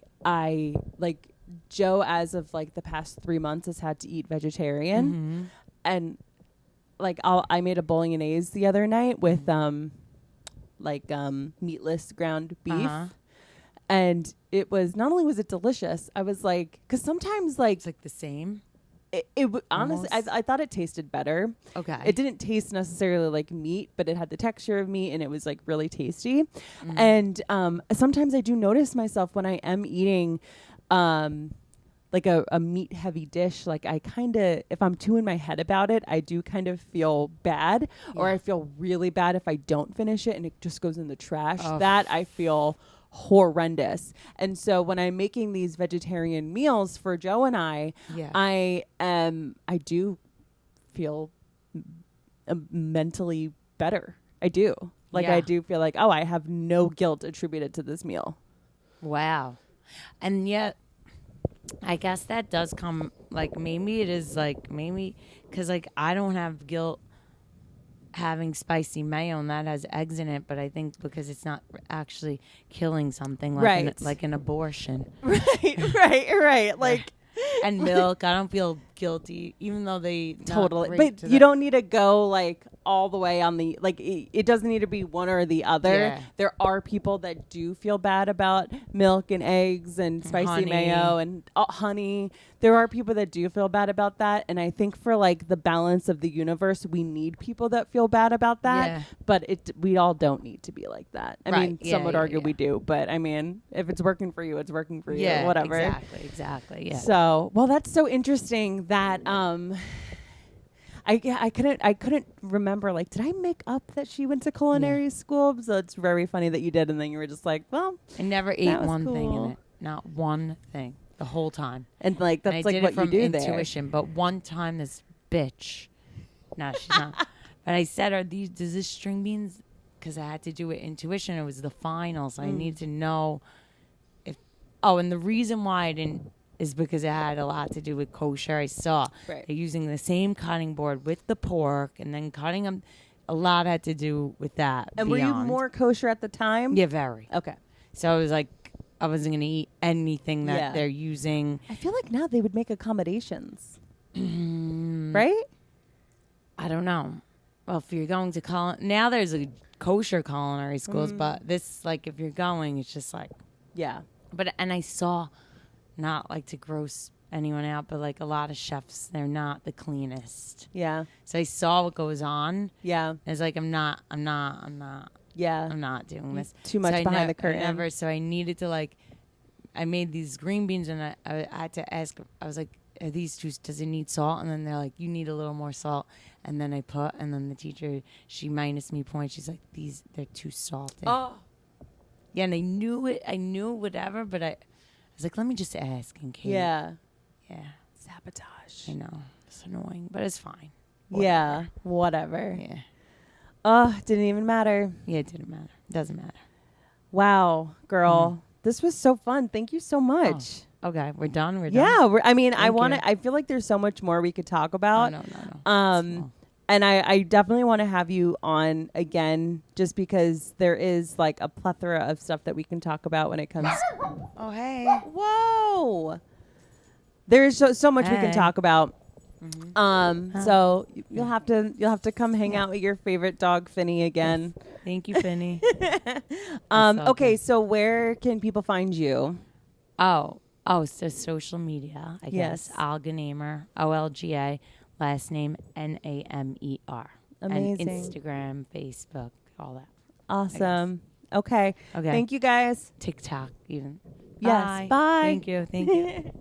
like Joe, as of like the past 3 months, has had to eat vegetarian, Mm-hmm. and like I made a bolognese the other night with meatless ground beef. Uh-huh. And it was, not only was it delicious, I was like, because sometimes like It's like the same. honestly, I thought it tasted better. Okay. It didn't taste necessarily like meat, but it had the texture of meat and it was like really tasty. Mm-hmm. And sometimes I do notice myself when I am eating like a meat heavy dish, like I kind of, if I'm too in my head about it, I do kind of feel bad, or I feel really bad if I don't finish it and it just goes in the trash. Oh. That I feel horrendous. And so when I'm making these vegetarian meals for Joe and I do feel mentally better. I do. Like I do feel like, oh, I have no guilt attributed to this meal. Wow. And yet, I guess that does come, like, maybe it is, like, maybe, because, like, I don't have guilt having spicy mayo and that has eggs in it, but I think because it's not actually killing something like an abortion. Right. Like and milk, I don't feel guilty, even though they totally. But you don't need to go like all the way on the like. It doesn't need to be one or the other. Yeah. There are people that do feel bad about milk and eggs and spicy honey. mayo and honey. There are people that do feel bad about that, and I think for like the balance of the universe, we need people that feel bad about that. Yeah. But we all don't need to be like that. I mean, some would argue we do, but I mean, if it's working for you, it's working for you. Whatever. Exactly. Yeah. So, well, that's so interesting that I couldn't remember, like, did I make up that she went to culinary school? So it's very funny that you did, and then you were just like, well, I never ate one thing in it, not one thing the whole time. And like that's and like what you do intuition, there. But one time this bitch, no, she's not. But I said, does this string beans? Because I had to do it intuition. It was the finals. I need to know if. Oh, and the reason why I didn't is because it had a lot to do with kosher. I saw they're using the same cutting board with the pork, and then cutting them. A lot had to do with that. And were you more kosher at the time? Yeah, very. Okay. So I was like, I wasn't going to eat anything that they're using. I feel like now they would make accommodations. Right? I don't know. Well, if you're going to now there's a kosher culinary schools, but this, like, if you're going, it's just like. Yeah. But, and I saw, not like to gross anyone out, but like a lot of chefs, they're not the cleanest. Yeah. So I saw what goes on. Yeah. It's like, I'm not. Yeah. I'm not doing this. Too much behind the curtain. So I needed to, like, I made these green beans, and I had to ask, I was like, are these too, does it need salt? And then they're like, you need a little more salt. And then and then the teacher, she minus me points. She's like, they're too salty. Oh. Yeah, and I knew whatever, but I was like, let me just ask in case. Yeah. Yeah. Sabotage. I know. It's annoying, but it's fine. Yeah. Whatever. Yeah. Didn't even matter. Yeah, it didn't matter. Doesn't matter. Wow, girl. This was so fun. Thank you so much. Oh, okay, we're done. Yeah, I feel like there's so much more we could talk about. No. And I definitely want to have you on again, just because there is like a plethora of stuff that we can talk about when it comes. Oh, hey. Whoa. There's so much we can talk about. Mm-hmm. So you'll have to come hang out with your favorite dog, Finny, again. Thank you, Finny. Okay, so where can people find you? So social media, I guess. Olga Namer, Olga, last name Namer. Amazing. And Instagram, Facebook, all that. Awesome. Okay. Thank you, guys. TikTok, even. Yes. Bye. Thank you.